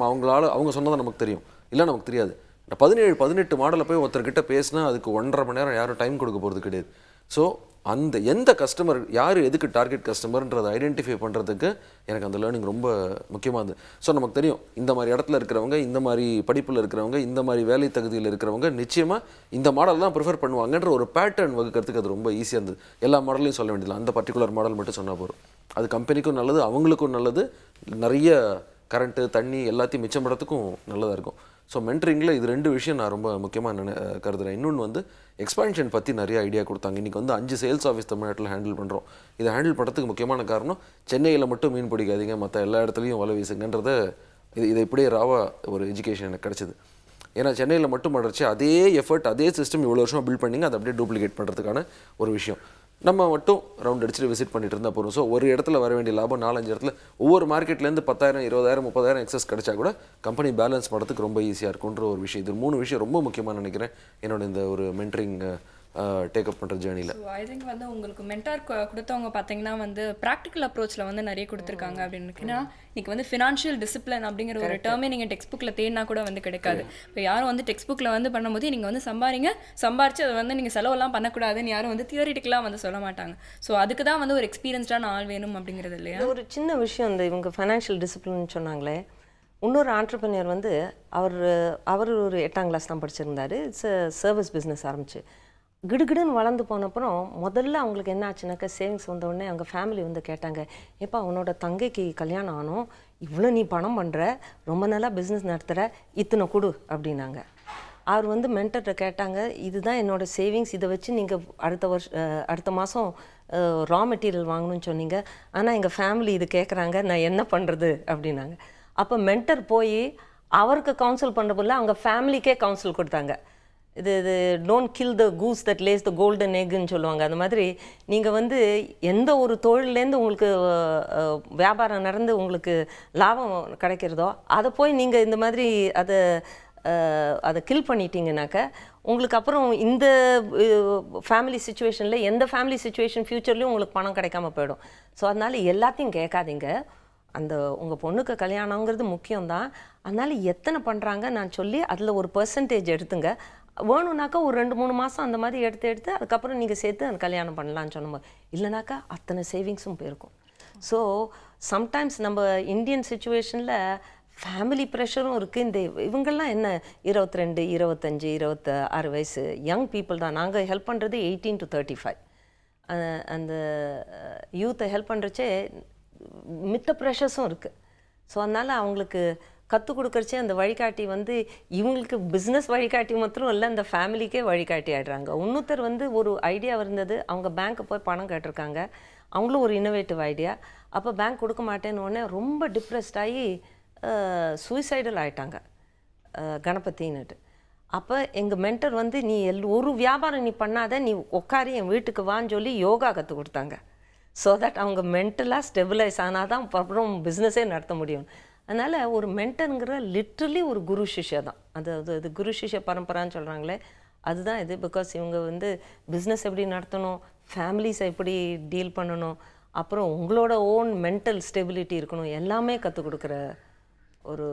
அவங்க சொன்னதான் நமக்கு தெரியும், இல்லை நமக்கு தெரியாது. 17-18 மாடலை போய் ஒருத்தர்கிட்ட பேசினா அதுக்கு 1.5 மணி நேரம் யாரும் டைம் கொடுக்க போகிறது கிடையாது. ஸோ அந்த எந்த கஸ்டமர் யார் எதுக்கு டார்கெட் கஸ்டமர்ன்றதை ஐடென்டிஃபை பண்ணுறதுக்கு எனக்கு அந்த லேர்னிங் ரொம்ப முக்கியமாக இருந்தது. ஸோ நமக்கு தெரியும் இந்த மாதிரி இடத்துல இருக்கிறவங்க, இந்த மாதிரி படிப்பில் இருக்கிறவங்க, இந்த மாதிரி வேலை தகுதியில் இருக்கிறவங்க நிச்சயமாக இந்த மாடல் தான் ப்ரிஃபர் பண்ணுவாங்கன்ற ஒரு பேட்டர்ன் வகுக்கிறதுக்கு அது ரொம்ப ஈஸியாக இருந்தது. எல்லா மாடலையும் சொல்ல வேண்டியதில்லை, அந்த பர்டிகுலர் மாடல் மட்டும் சொன்னால் போதும். அது கம்பெனிக்கும் நல்லது, அவங்களுக்கும் நல்லது, நிறைய கரண்ட்டு தண்ணி எல்லாத்தையும் மிச்சம் பண்ணுறதுக்கும் நல்லதாக இருக்கும். ஸோ மென்டரிங்கில் இது 2 விஷயம் நான் ரொம்ப முக்கியமாக கருதுகிறேன். இன்னொன்று வந்து எக்ஸ்பான்ஷன் பற்றி நிறைய ஐடியா கொடுத்தாங்க. இன்றைக்கி வந்து 5 சேல்ஸ் ஆஃபீஸ் தமிழ்நாட்டில் ஹேண்டில் பண்ணுறோம். இதை ஹேண்டில் பண்ணுறதுக்கு முக்கியமான காரணம் சென்னையில் மட்டும் மீன் பிடிக்காதீங்க, மற்ற எல்லா இடத்துலையும் வலை வீசுங்கன்றதை இதை இப்படியே ராவாக ஒரு எஜுகேஷன் எனக்கு கிடச்சிது. ஏன்னா சென்னையில் மட்டும் பண்ணுறச்சு அதே எஃபர்ட் அதே சிஸ்டம் இவ்வளோ வருஷமாக பில்ட் பண்ணிங்க, அதை அப்படியே டூப்ளிகேட் பண்ணுறதுக்கான ஒரு விஷயம். நம்ம மட்டும் ரவுண்ட் அடிச்சுட்டு விசிட் பண்ணிட்டு இருந்தால் போகிறோம். ஸோ ஒரு இடத்துல வர வேண்டிய லாபம் 4-5 இடத்துல ஒவ்வொரு மார்க்கெட்லேருந்து 10,000 20,000 30,000 எக்ஸஸ் கிடைச்சா கூட கம்பெனி பேலன்ஸ் பண்ணுறதுக்கு ரொம்ப ஈஸியாக இருக்குன்ற ஒரு விஷயம். இது 3 விஷயம் ரொம்ப முக்கியமாக நினைக்கிறேன் என்னோட இந்த ஒரு மென்டரிங் டேக்அப் பண்ணுற ஜேர்னியில். ஸோ ஐ திங்க் வந்து உங்களுக்கு மென்டார் கொடுத்தவங்க பார்த்தீங்கன்னா வந்து ப்ராக்டிக்கல் அப்ரோச்சில் வந்து நிறைய கொடுத்துருக்காங்க அப்படின்னு இருக்குன்னா இன்னைக்கு வந்து ஃபினான்ஷியல் டிசிப்ளின் அப்படிங்கிற ஒரு டேர்மே நீங்கள் டெக்ஸ்ட் புக்கில் தேடினா கூட வந்து கிடைக்காது. இப்போ யாரும் வந்து டெக்ஸ்ட் புக்கில் வந்து பண்ணும்போது நீங்கள் வந்து சம்பாரிச்சு அதை வந்து நீங்கள் செலவெல்லாம் பண்ணக்கூடாதுன்னு யாரும் வந்து தியரிட்டிக்கலாக வந்து சொல்ல மாட்டாங்க. ஸோ அதுக்கு தான் வந்து ஒரு எக்ஸ்பீரியன்ஸ்டான ஆள் வேணும் அப்படிங்கிறது இல்லையா? ஒரு சின்ன விஷயம், இந்த இவங்க ஃபைனான்ஷியல் டிசிப்ளின் சொன்னாங்களே, இன்னொரு ஆண்டர்ப்ரனியர் வந்து அவர் ஒரு 8ஆம் கிளாஸ் தான் படிச்சிருந்தார். இட்ஸ் சர்வீஸ் பிஸ்னஸ் ஆரம்பிச்சு கிடுகிடுன்னு வளர்ந்து போனப்புறம் முதல்ல அவங்களுக்கு என்ன ஆச்சுனாக்கா சேவிங்ஸ் வந்தவுடனே அவங்க ஃபேமிலி வந்து கேட்டாங்க, ஏப்பா உன்னோட தங்கைக்கு கல்யாணம் ஆனோம், இவ்வளோ நீ பணம் பண்ணுற, ரொம்ப நல்லா பிஸ்னஸ் நடத்துகிற, இத்தனை கொடு அப்படின்னாங்க. அவர் வந்து மென்டர்கிட்ட கேட்டாங்க, இதுதான் என்னோடய சேவிங்ஸ், இதை வச்சு நீங்கள் அடுத்த மாதம் ரா மெட்டீரியல் வாங்கணும்னு சொன்னீங்க, ஆனால் எங்கள் ஃபேமிலி இது கேட்குறாங்க, நான் என்ன பண்ணுறது அப்படின்னாங்க. அப்போ மென்டர் போய் அவருக்கு கவுன்சில் பண்ணுறதில்ல, அவங்க ஃபேமிலிக்கே கவுன்சில் கொடுத்தாங்க. இது don't kill the goose that lays the golden எக்குன்னு சொல்லுவாங்க. அந்த மாதிரி நீங்கள் வந்து எந்த ஒரு தொழிலேருந்து உங்களுக்கு வியாபாரம் நடந்து உங்களுக்கு லாபம் கிடைக்கிறதோ அதை போய் நீங்கள் இந்த மாதிரி அதை அதை கில் பண்ணிட்டீங்கன்னாக்க உங்களுக்கு அப்புறம் இந்த ஃபேமிலி சுச்சுவேஷனில் எந்த ஃபேமிலி சுச்சுவேஷன் ஃப்யூச்சர்லேயும் உங்களுக்கு பணம் கிடைக்காம போயிடும். ஸோ அதனால் எல்லாத்தையும் கேட்காதீங்க. அந்த உங்கள் பொண்ணுக்கு கல்யாணங்கிறது முக்கியம்தான். அதனால் எத்தனை பண்ணுறாங்க நான் சொல்லி அதில் ஒரு பெர்சன்டேஜ் எடுத்துங்க. வேணும்னாக்கா ஒரு 2-3 மாதம் அந்த மாதிரி எடுத்து அதுக்கப்புறம் நீங்கள் சேர்த்து அந்த கல்யாணம் பண்ணலான்னு சொன்னோம். இல்லைனாக்கா அத்தனை சேவிங்ஸும் போயிருக்கும். ஸோ சம்டைம்ஸ் நம்ம இந்தியன் சுச்சுவேஷனில் ஃபேமிலி ப்ரெஷரும் இருக்குது. இந்த இவங்கெல்லாம் என்ன 22, 25, 26 வயசு யங் பீப்புள் தான். நாங்கள் ஹெல்ப் பண்ணுறது 18 to 35. அந்த யூத்தை ஹெல்ப் பண்ணுறச்சே மித்த ப்ரெஷர்ஸும் இருக்குது. ஸோ அதனால் அவங்களுக்கு கற்றுக் கொடுக்குறச்சே அந்த வழிகாட்டி வந்து இவங்களுக்கு பிஸ்னஸ் வழிகாட்டி மாத்திரம் இல்லை, அந்த ஃபேமிலிக்கே வழிகாட்டி ஆகிடுறாங்க. இன்னொருத்தர் வந்து ஒரு ஐடியா இருந்தது, அவங்க பேங்க்கு போய் பணம் கேட்டிருக்காங்க. அவங்களும் ஒரு இன்னோவேட்டிவ் ஐடியா. அப்போ பேங்க் கொடுக்க மாட்டேன்னு உடனே ரொம்ப டிப்ரெஸ்ட் ஆகி சூசைடல் ஆகிட்டாங்க கணபதின்னுட்டு. அப்போ எங்கள் மென்டர் வந்து நீ ஒரு வியாபாரம் நீ பண்ணாத, நீ உட்காரி என் வீட்டுக்கு வான்னு சொல்லி யோகா கற்றுக் கொடுத்தாங்க. ஸோ தட் அவங்க மென்டலாக ஸ்டெபிலைஸ் ஆனால் தான் அப்புறம் பிஸ்னஸே நடத்த முடியும். அதனால் ஒரு மென்டருங்கிற லிட்ரலி ஒரு குரு சிஷ்யா தான். அது குரு சிஷ்ய பரம்பரான்னு சொல்கிறாங்களே, அதுதான் இது. பிகாஸ் இவங்க வந்து பிஸ்னஸ் எப்படி நடத்தணும், ஃபேமிலிஸை எப்படி டீல் பண்ணணும், அப்புறம் உங்களோட ஓன் மென்டல் ஸ்டெபிலிட்டி இருக்கணும், எல்லாமே கற்றுக் கொடுக்குற ஒரு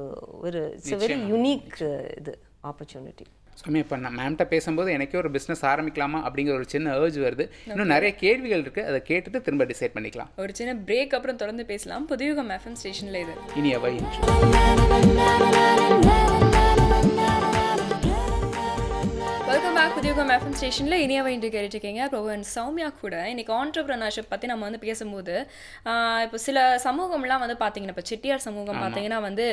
இட்ஸ் வெரி யூனிக் இது ஆப்பர்ச்சுனிட்டி. சும்மா இப்போ நான் மேம்கிட்ட பேசும்போது எனக்கே ஒரு பிஸ்னஸ் ஆரம்பிக்கலாமா அப்படிங்கிற ஒரு சின்ன ஏர்ஜ் வருது. இன்னும் நிறைய கேள்விகள் இருக்குது, அதை கேட்டுட்டு திரும்ப டிசைட் பண்ணிக்கலாம். ஒரு சின்ன பிரேக் அப்புறம் தொடர்ந்து பேசலாம். புதுயுகம் FM ஸ்டேஷனில் இது இனியவை. Welcome back. புதுயுகம் FM ஸ்டேஷனில் இனியாவை இன்று கேட்டுருக்கீங்க. ப்ரோவன் சௌமியா கூட இன்னைக்கு ஆண்டர்பிரினர்ஷிப் பற்றி நம்ம வந்து பேசும்போது இப்போ சில சமூகம்லாம் வந்து பார்த்தீங்கன்னா, இப்போ செட்டியார் சமூகம் பார்த்தீங்கன்னா வந்து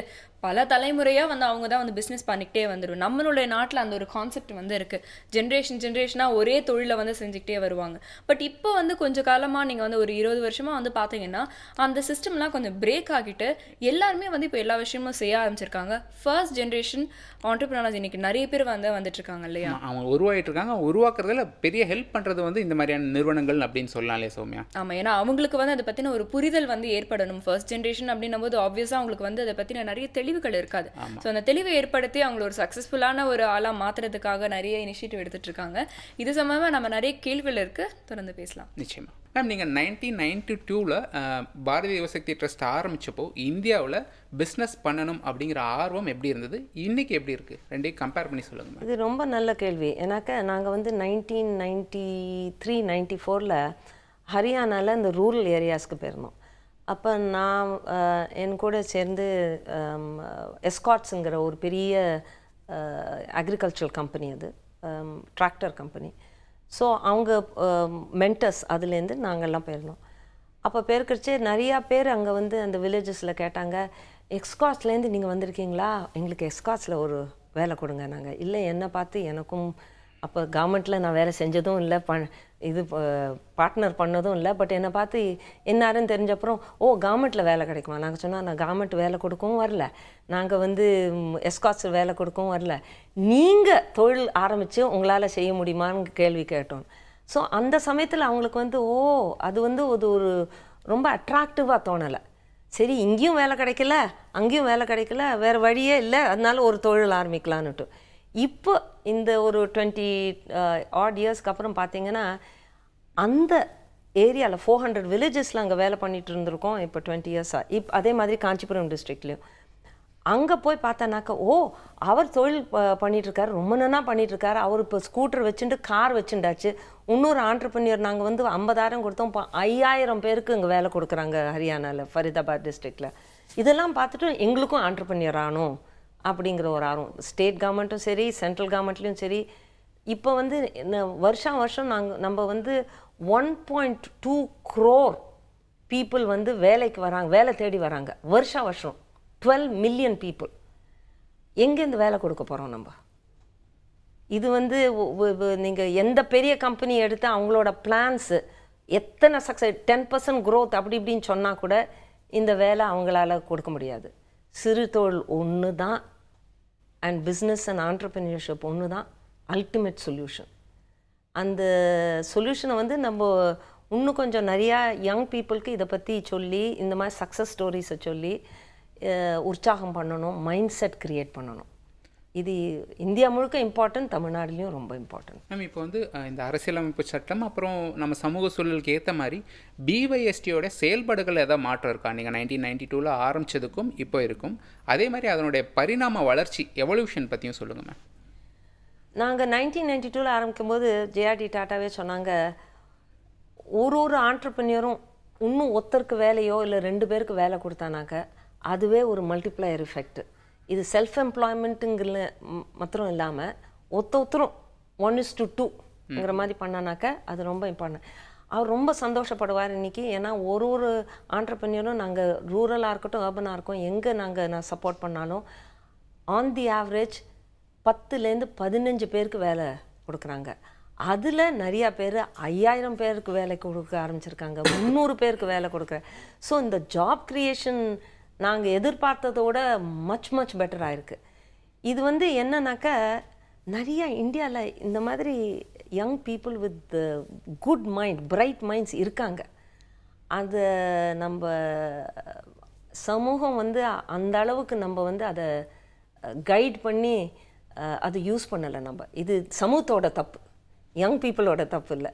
பல தலைமுறையாக வந்து அவங்க தான் வந்து பிஸ்னஸ் பண்ணிக்கிட்டே வந்துடும். நம்மளுடைய நாட்டில் அந்த ஒரு கான்செப்ட் வந்து இருக்குது. ஜென்ரேஷனாக ஒரே தொழிலை வந்து செஞ்சுக்கிட்டே வருவாங்க. பட் இப்போ வந்து கொஞ்சம் காலமாக நீங்கள் வந்து ஒரு 20 வருஷமாக வந்து பார்த்தீங்கன்னா அந்த சிஸ்டம்லாம் கொஞ்சம் பிரேக் ஆகிட்டு எல்லாருமே வந்து இப்போ எல்லா விஷயமும் செய்ய ஆரம்பிச்சிருக்காங்க. ஃபர்ஸ்ட் ஜென்ரேஷன் ஆண்டர்பிரினர்ஸ் இன்னைக்கு நிறைய பேர் வந்துட்டு இருக்காங்க இல்லையா? அவங்க உருவாகிட்டு இருக்காங்க. உருவாக்குறதுல பெரிய ஹெல்ப் பண்ணுறது வந்து இந்த மாதிரியான நிறுவனங்கள் அப்படின்னு சொல்லலாம் இல்லையா சௌமியா? ஆமாம், ஏன்னா அவங்களுக்கு வந்து அதை பற்றின ஒரு புரிதல் வந்து ஏற்படணும். ஃபர்ஸ்ட் ஜென்ரேஷன் அப்படின்னும் போது ஆப்வியஸாக அவங்களுக்கு வந்து அதை பற்றின நிறைய தெளிவுகள் இருக்காது. ஸோ அந்த தெளிவை ஏற்படுத்தி அவங்கள ஒரு சக்ஸஸ்ஃபுல்லான ஒரு ஆளாக மாற்றுறதுக்காக நிறைய இனிஷியேட்டிவ் எடுத்துட்டு இருக்காங்க. இது சம்பந்தமாக நம்ம நிறைய கேள்விகள் இருக்குது, தொடர்ந்து பேசலாம். நிச்சயமா மேம். நீங்கள் 1992 பாரதிய யுவசக்தி ட்ரஸ்ட் ஆரம்பித்தப்போ இந்தியாவில் பிஸ்னஸ் பண்ணணும் அப்படிங்கிற ஆர்வம் எப்படி இருந்தது, இன்றைக்கி எப்படி இருக்குது, ரெண்டையும் கம்பேர் பண்ணி சொல்லுங்கள். இது ரொம்ப நல்ல கேள்வி. ஏன்னாக்கா நாங்கள் வந்து 1993-94 ஹரியானாவில் இந்த ரூரல் ஏரியாஸ்க்கு போயிருந்தோம். அப்போ நான் என் கூட சேர்ந்து எஸ்காட்ஸுங்கிற ஒரு பெரிய அக்ரிகல்ச்சரல் கம்பெனி, அது டிராக்டர் கம்பெனி. ஸோ அவங்க மென்டர்ஸ் அதுலேருந்து நாங்கள்லாம் போயிருந்தோம். அப்போ பேருக்கிறச்சே நிறையா பேர் அங்கே வந்து அந்த வில்லேஜஸில் கேட்டாங்க, எஸ்காட்ஸ்லேருந்து நீங்கள் வந்திருக்கீங்களா, எங்களுக்கு எஸ்காட்ஸில் ஒரு வேலை கொடுங்க. நாங்கள் இல்லை, என்னை பார்த்து எனக்கும் அப்போ கவர்மெண்ட்டில் நான் வேலை செஞ்சதும் இல்லை, இது பார்ட்னர் பண்ணதும் இல்லை. பட் என்னை பார்த்து என்னாருன்னு தெரிஞ்சப்புறம், ஓ கவர்மெண்ட்டில் வேலை கிடைக்குமா? நாங்கள் சொன்னால் நான் கவர்மெண்ட் வேலை கொடுக்கவும் வரல, நாங்கள் வந்து எஸ்காட்ஸ் வேலை கொடுக்கவும் வரல, நீங்கள் தொழில் ஆரம்பித்து உங்களால் செய்ய முடியுமான்னு கேள்வி கேட்டோம். ஸோ அந்த சமயத்தில் அவங்களுக்கு வந்து அது வந்து ஒரு ரொம்ப அட்ராக்டிவாக தோணலை. சரி, இங்கேயும் வேலை கிடைக்கல, அங்கேயும் வேலை கிடைக்கல, வேறு வழியே இல்லை, அதனால ஒரு தொழில் ஆரம்பிக்கலான்னுட்டு. இப்போ இந்த ஒரு 20 odd இயர்ஸ்க்கு அப்புறம் பார்த்தீங்கன்னா அந்த ஏரியாவில் 400 வில்லேஜஸில் அங்கே வேலை பண்ணிகிட்டு இருந்திருக்கோம் இப்போ 20 இயர்ஸாக. அதே மாதிரி காஞ்சிபுரம் டிஸ்ட்ரிக்ட்லேயும் அங்கே போய் பார்த்தானாக்கா, அவர் தொழில் பண்ணிகிட்ருக்காரு, ரொம்ப நல்லா பண்ணிகிட்ருக்காரு. அவர் இப்போ ஸ்கூட்டர் வச்சுட்டு கார் வச்சுட்டாச்சு. இன்னொரு ஆண்டர்பிரினியர் நாங்கள் வந்து 50,000 கொடுத்தோம், இப்போ 5,000 பேருக்கு இங்கே வேலை கொடுக்குறாங்க ஹரியானாவில், ஃபரிதாபாத் டிஸ்ட்ரிக்டில். இதெல்லாம் பார்த்துட்டு எங்களுக்கும் ஆண்டர்பிரினியர் ஆகணும் அப்படிங்கிற ஒரு ஆர்வம். ஸ்டேட் கவர்மெண்ட்டும் சரி, சென்ட்ரல் கவர்மெண்ட்லேயும் சரி. இப்போ வந்து வருஷம் நம்ம வந்து 1.2 crore பீப்புள் வந்து வேலைக்கு வராங்க, வேலை தேடி வராங்க வருஷம் 12 million people. எங்கேருந்து வேலை கொடுக்க போகிறோம் நம்ம? இது வந்து நீங்கள் எந்த பெரிய கம்பெனி எடுத்து அவங்களோட பிளான்ஸு எத்தனை சக்ஸஸ் 10% growth அப்படி இப்படின்னு சொன்னால் கூட இந்த வேலை அவங்களால கொடுக்க முடியாது. சிறு தொழில் ஒன்று தான், அண்ட் பிஸ்னஸ் அண்ட் ஆண்டர்பிரினியர்ஷிப் ஒன்று தான் அல்டிமேட் சொல்யூஷன். அந்த சொல்யூஷனை வந்து நம்ம இன்னும் கொஞ்சம் நிறையா யங் பீப்புளுக்கு இதை பற்றி சொல்லி, இந்த மாதிரி சக்ஸஸ் ஸ்டோரிஸை சொல்லி உற்சாகம் பண்ணணும், மைண்ட் செட் க்ரியேட் பண்ணணும். இது இந்தியா முழுக்க இம்பார்ட்டன்ட், தமிழ்நாடுலேயும் ரொம்ப இம்பார்ட்டன்ட். மேம் இப்போ வந்து இந்த அரசியலமைப்பு சட்டம் அப்புறம் நம்ம சமூக சூழலுக்கு ஏற்ற மாதிரி பிஒய்எஸ்டியோட செயல்பாடுகள் ஏதாவது மாற்றம் இருக்கா? நீங்கள் 1992 ஆரம்பித்ததுக்கும் இப்போ இருக்கும், அதே மாதிரி அதனுடைய பரிணாம வளர்ச்சி எவல்யூஷன் பற்றியும் சொல்லுங்கள் மேம். நாங்கள் 1992 ஆரம்பிக்கும் போது ஜேஆர்டி டாட்டாவே சொன்னாங்க, ஒரு ஆண்டர்ப்ரனியரும் இன்னும் ஒருத்தருக்கு வேலையோ இல்லை 2 பேருக்கு வேலை கொடுத்தானாக்க அதுவே ஒரு மல்டிப்ளையர் எஃபெக்ட். இது செல்ஃப் எம்ப்ளாய்மெண்ட்டுங்கிற மாத்திரம் இல்லாமல் ஒருத்தரும் 1:2ங்கிற மாதிரி பண்ணானாக்க அது ரொம்ப இம்பார்ட்டன்ட். அவர் ரொம்ப சந்தோஷப்படுவார் இன்றைக்கி. ஏன்னா ஒரு ஆண்டர்ப்ரனியரும் நாங்கள் ரூரலாக இருக்கட்டும் அர்பனாக இருக்கட்டும் எங்கே நான் சப்போர்ட் பண்ணாலும் ஆன் தி ஆவரேஜ் 10லேருந்து 15 பேருக்கு வேலை கொடுக்குறாங்க. அதில் நிறையா பேர் 5000 பேருக்கு வேலை கொடுக்க ஆரம்பிச்சிருக்காங்க, 300 பேருக்கு வேலை கொடுக்குறேன். ஸோ இந்த ஜாப் க்ரியேஷன் நாங்கள் எதிர்பார்த்ததோட மச் பெட்டராக இருக்குது. இது வந்து என்னன்னாக்கா நிறையா இந்தியாவில் இந்த மாதிரி young people with good mind, bright minds இருக்காங்க. அது நம்ம சமூகம் வந்து அந்த அளவுக்கு நம்ம வந்து அதை கைட் பண்ணி அது யூஸ் பண்ணலை. நம்ம இது சமூகத்தோட தப்பு, யங் பீப்புளோட தப்பு இல்லை.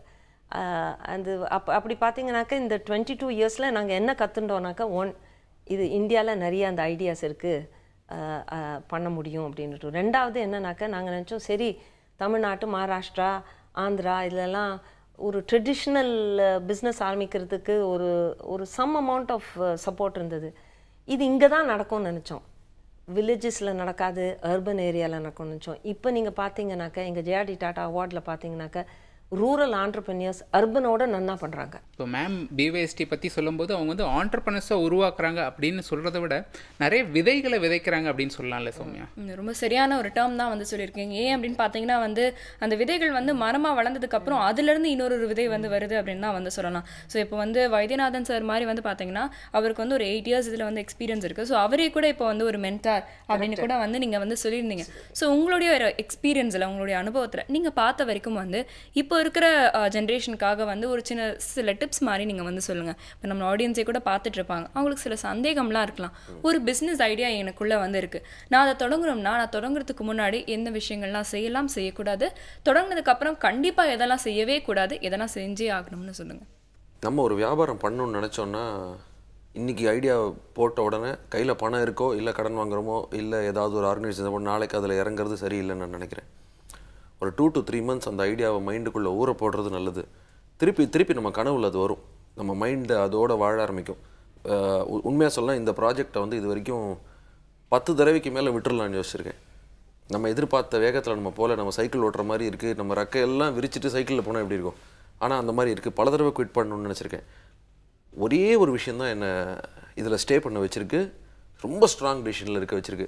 அது அப்படி பார்த்தீங்கன்னாக்கா இந்த 22 இயர்ஸில் நாங்கள் என்ன கற்றுட்டோம்னாக்கா, இது இந்தியாவில் நிறைய அந்த ஐடியாஸ் இருக்குது பண்ண முடியும் அப்படின்ட்டு. ரெண்டாவது என்னன்னாக்கா நாங்கள் நினச்சோம் சரி தமிழ்நாட்டு, மகாராஷ்டிரா, ஆந்திரா இதிலெல்லாம் ஒரு ட்ரெடிஷ்னல் பிஸ்னஸ் ஆரம்பிக்கிறதுக்கு ஒரு சம் அமௌண்ட் ஆஃப் சப்போர்ட் இருந்தது. இது இங்கே தான் நடக்கும்னு நினச்சோம், வில்லேஜஸில் நடக்காது, அர்பன் ஏரியாவில் நடக்கும்னு நினச்சோம். இப்போ நீங்கள் பார்த்தீங்கன்னாக்கா எங்கள் ஜேஆர்டி டாட்டா அவார்டில் பார்த்தீங்கன்னாக்கா ரூரல் ஆண்டர்ப்ரனியர்ஸ் அர்பனோட நன்னா பண்ணுறாங்க. இப்போ மேம் பிஒய்எஸ்டி பற்றி சொல்லும்போது அவங்க வந்து ஆண்டர்ப்ரனர்ஸை உருவாக்குறாங்க அப்படின்னு சொல்கிறத விட நிறைய விதைகளை விதைக்கிறாங்க அப்படின்னு சொல்லலாம்ல சௌமியா? ரொம்ப சரியான ஒரு டேர்ம் தான் வந்து சொல்லியிருக்கீங்க. ஏன் அப்படின்னு பார்த்தீங்கன்னா வந்து அந்த விதைகள் வந்து மரமாக வளர்ந்ததுக்கப்புறம் அதுலேருந்து இன்னொரு விதை வந்து வருது அப்படின்னு தான் வந்து சொல்லலாம். ஸோ இப்போ வந்து வைத்தியநாதன் சார் மாதிரி வந்து பார்த்தீங்கன்னா அவருக்கு வந்து ஒரு 8 இயர்ஸ் இதில் வந்து எக்ஸ்பீரியன்ஸ் இருக்குது. ஸோ அவரே கூட இப்போ வந்து ஒரு மென்டார் அப்படின்னு கூட வந்து நீங்கள் வந்து சொல்லியிருந்தீங்க. ஸோ உங்களுடைய ஒரு எக்ஸ்பீரியன்ஸில், உங்களுடைய அனுபவத்தில் நீங்கள் பார்த்த வரைக்கும் வந்து இப்போ இருக்கிற ஜென்ரேஷனுக்காக வந்து ஒரு சில டிப்ஸ் மாதிரி நீங்கள் வந்து சொல்லுங்கள். இப்போ நம்ம ஆடியன்ஸே கூட பார்த்துட்டு இருப்பாங்க, அவங்களுக்கு சில சந்தேகம்லாம் இருக்கலாம். ஒரு பிஸ்னஸ் ஐடியா எனக்குள்ளே வந்து இருக்குது, நான் அதை தொடங்குறோம்னா நான் தொடங்குறதுக்கு முன்னாடி எந்த விஷயங்கள்லாம் செய்யலாம், செய்யக்கூடாது, தொடங்கினதுக்கப்புறம் கண்டிப்பாக எதெல்லாம் செய்யவே கூடாது, எதெல்லாம் செஞ்சே ஆகணும்னு சொல்லுங்கள். நம்ம ஒரு வியாபாரம் பண்ணணும்னு நினச்சோன்னா இன்றைக்கி ஐடியா போட்ட உடனே கையில் பணம் இருக்கோ இல்லை கடன் வாங்குறோமோ இல்லை ஏதாவது ஒரு ஆர்கனைசேஷன் நாளைக்கு அதில் இறங்குறது சரியில்லைன்னு நான் நினைக்கிறேன். ஒரு 2 to 3 months அந்த ஐடியாவை மைண்டுக்குள்ளே ஊற போடுறது நல்லது. திருப்பி நம்ம கனவுல அது வரும், நம்ம மைண்டு அதோட வாழ ஆரம்பிக்கும். உண்மையாக சொல்லலாம், இந்த ப்ராஜெக்டை வந்து இது வரைக்கும் 10 தடவைக்கு மேலே விட்டுறலான்னு யோசிச்சிருக்கேன். நம்ம எதிர்பார்த்த வேகத்தில் நம்ம போல், நம்ம சைக்கிள் ஓட்டுற மாதிரி இருக்குது, நம்ம ரெக்கையெல்லாம் விரிச்சிட்டு சைக்கிளில் போனால் எப்படி இருக்கும், ஆனால் அந்த மாதிரி இருக்குது. பல தடவை குவிட் பண்ணணும்னு நினச்சிருக்கேன். ஒரே ஒரு விஷயந்தான் என்னை இதில் ஸ்டே பண்ண வச்சுருக்கு, ரொம்ப ஸ்ட்ராங் டிசிஷனில் இருக்க வச்சுருக்கு.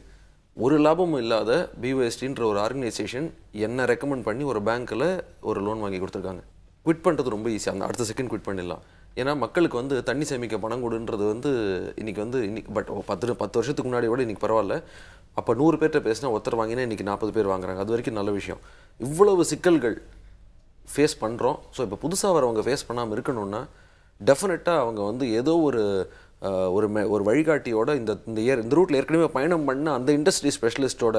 ஒரு லாபமும் இல்லாத பிஒய்எஸ்டின்ற ஒரு ஆர்கனைசேஷன் என்னை ரெக்கமெண்ட் பண்ணி ஒரு பேங்க்கில் ஒரு லோன் வாங்கி கொடுத்துருக்காங்க. குவிட் பண்ணுறது ரொம்ப ஈஸி, அந்த அடுத்த செகண்ட் குவிட் பண்ணிடலாம். ஏன்னா மக்களுக்கு வந்து தண்ணி சேமிக்க பணம் கொடுன்றது வந்து இன்றைக்கி பட் 10 வருஷத்துக்கு முன்னாடி விட இன்றைக்கி பரவாயில்ல. அப்போ 100 பேர்கிட்ட பேசினா ஒருத்தர் வாங்கினா இன்றைக்கி 40 பேர் வாங்குறாங்க. அது வரைக்கும் நல்ல விஷயம். இவ்வளவு சிக்கல்கள் ஃபேஸ் பண்ணுறோம். ஸோ இப்போ புதுசாக வரவங்க ஃபேஸ் பண்ணாமல் இருக்கணும்னா டெஃபினட்டாக அவங்க வந்து ஏதோ ஒரு வழிகாட்டியோட இந்த ரூட்டில் ஏற்கனவே பயணம் பண்ண அந்த இண்டஸ்ட்ரி ஸ்பெஷலிஸ்ட்டோட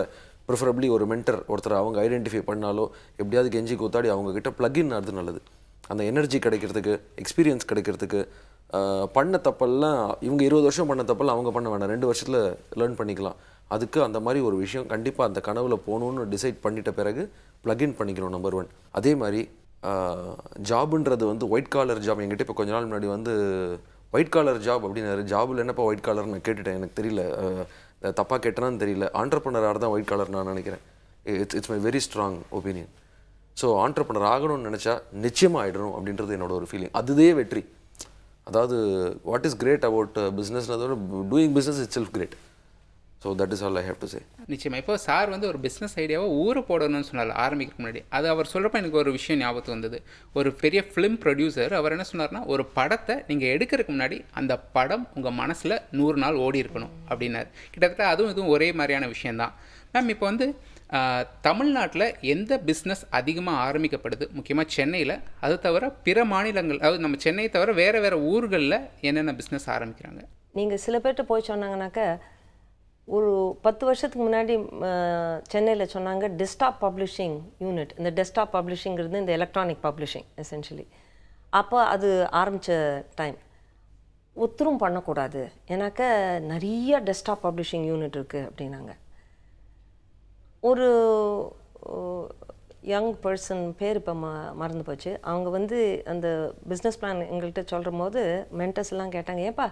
ப்ரிஃபரபிளி ஒரு மென்டர் ஒருத்தர் அவங்க ஐடென்டிஃபை பண்ணாலோ எப்படியாவது கெஞ்சி கூத்தாடி அவங்கக்கிட்ட ப்ளக்இன் ஆகிறது நல்லது. அந்த எனர்ஜி கிடைக்கிறதுக்கு, எக்ஸ்பீரியன்ஸ் கிடைக்கிறதுக்கு. பண்ண தப்பெல்லாம் இவங்க 20 வருஷம் பண்ண தப்பெல்லாம் அவங்க பண்ண வேண்டாம், 2 வருஷத்தில் லேர்ன் பண்ணிக்கலாம். அதுக்கு அந்த மாதிரி ஒரு விஷயம் கண்டிப்பாக அந்த கனவில் போகணுன்னு டிசைட் பண்ணிட்ட பிறகு ப்ளக்இன் பண்ணிக்கணும், நம்பர் 1. அதே மாதிரி ஜாபுன்றது வந்து ஒயிட் காலர் ஜாப். என்கிட்ட இப்போ கொஞ்ச நாள் முன்னாடி வந்து ஒயிட் காலர் ஜாப் அப்படின்னாரு. ஜாபில் என்னப்பா ஒயிட் காலர் நான் கேட்டுட்டேன், எனக்கு தெரியல, தப்பாக கேட்டேனான்னு தெரியல. ஆண்டர்ப்ரனராக தான் ஒயிட் காலர் நான் நினைக்கிறேன். It's my very strong opinion. So entrepreneur ஆகணும்னு நினச்சா நிச்சயமாக ஆகிடணும் அப்படின்றது என்னோட ஒரு ஃபீலிங். அதுவே வெற்றி. அதாவது வாட் இஸ் கிரேட் அபவுட் பிஸ்னஸ்னதோட doing business itself great. So that is all I have to say. நிச்சயமாக இப்போ சார் வந்து ஒரு பிஸ்னஸ் ஐடியாவை ஊற போடணும்னு சொன்னார் ஆரம்பிக்கிறதுக்கு முன்னாடி. அது அவர் சொல்கிறப்ப எனக்கு ஒரு விஷயம் ஞாபகத்துக்கு வந்தது. ஒரு பெரிய ஃபிலிம் ப்ரொடியூசர் அவர் என்ன சொன்னார்னா, ஒரு படத்தை நீங்கள் எடுக்கிறதுக்கு முன்னாடி அந்த படம் உங்கள் மனசில் 100 நாள் ஓடி இருக்கணும் அப்படின்னாரு. கிட்டத்தட்ட அதுவும் இதுவும் ஒரே மாதிரியான விஷயந்தான். மேம் இப்போ வந்து தமிழ்நாட்டில் எந்த பிஸ்னஸ் அதிகமாக ஆரம்பிக்கப்படுது, முக்கியமாக சென்னையில், அது தவிர பிற மாநிலங்கள், அதாவது நம்ம சென்னையை தவிர வேறு ஊர்களில் என்னென்ன பிஸ்னஸ் ஆரம்பிக்கிறாங்க? நீங்கள் சில பேர்கிட்ட போய் சொன்னாங்கன்னாக்க ஒரு 10 வருஷத்துக்கு முன்னாடி சென்னையில் சொன்னாங்க டெஸ்க்டாப் பப்ளிஷிங் யூனிட். இந்த டெஸ்க்டாப் பப்ளிஷிங்கிறது இந்த எலக்ட்ரானிக் பப்ளிஷிங் எசென்ஷியலி. அப்போ அது ஆரம்பித்த டைம். ஒத்தரும் பண்ணக்கூடாது, ஏன்னாக்க நிறைய டெஸ்க்டாப் பப்ளிஷிங் யூனிட் இருக்குது அப்படின்னாங்க. ஒரு யங் பர்சன் பேர் இப்போ மறந்து போச்சு. அவங்க வந்து அந்த பிஸ்னஸ் பிளான் எங்கள்கிட்ட சொல்கிற போது மென்டர்ஸ் எல்லாம் கேட்டாங்க, ஏப்பா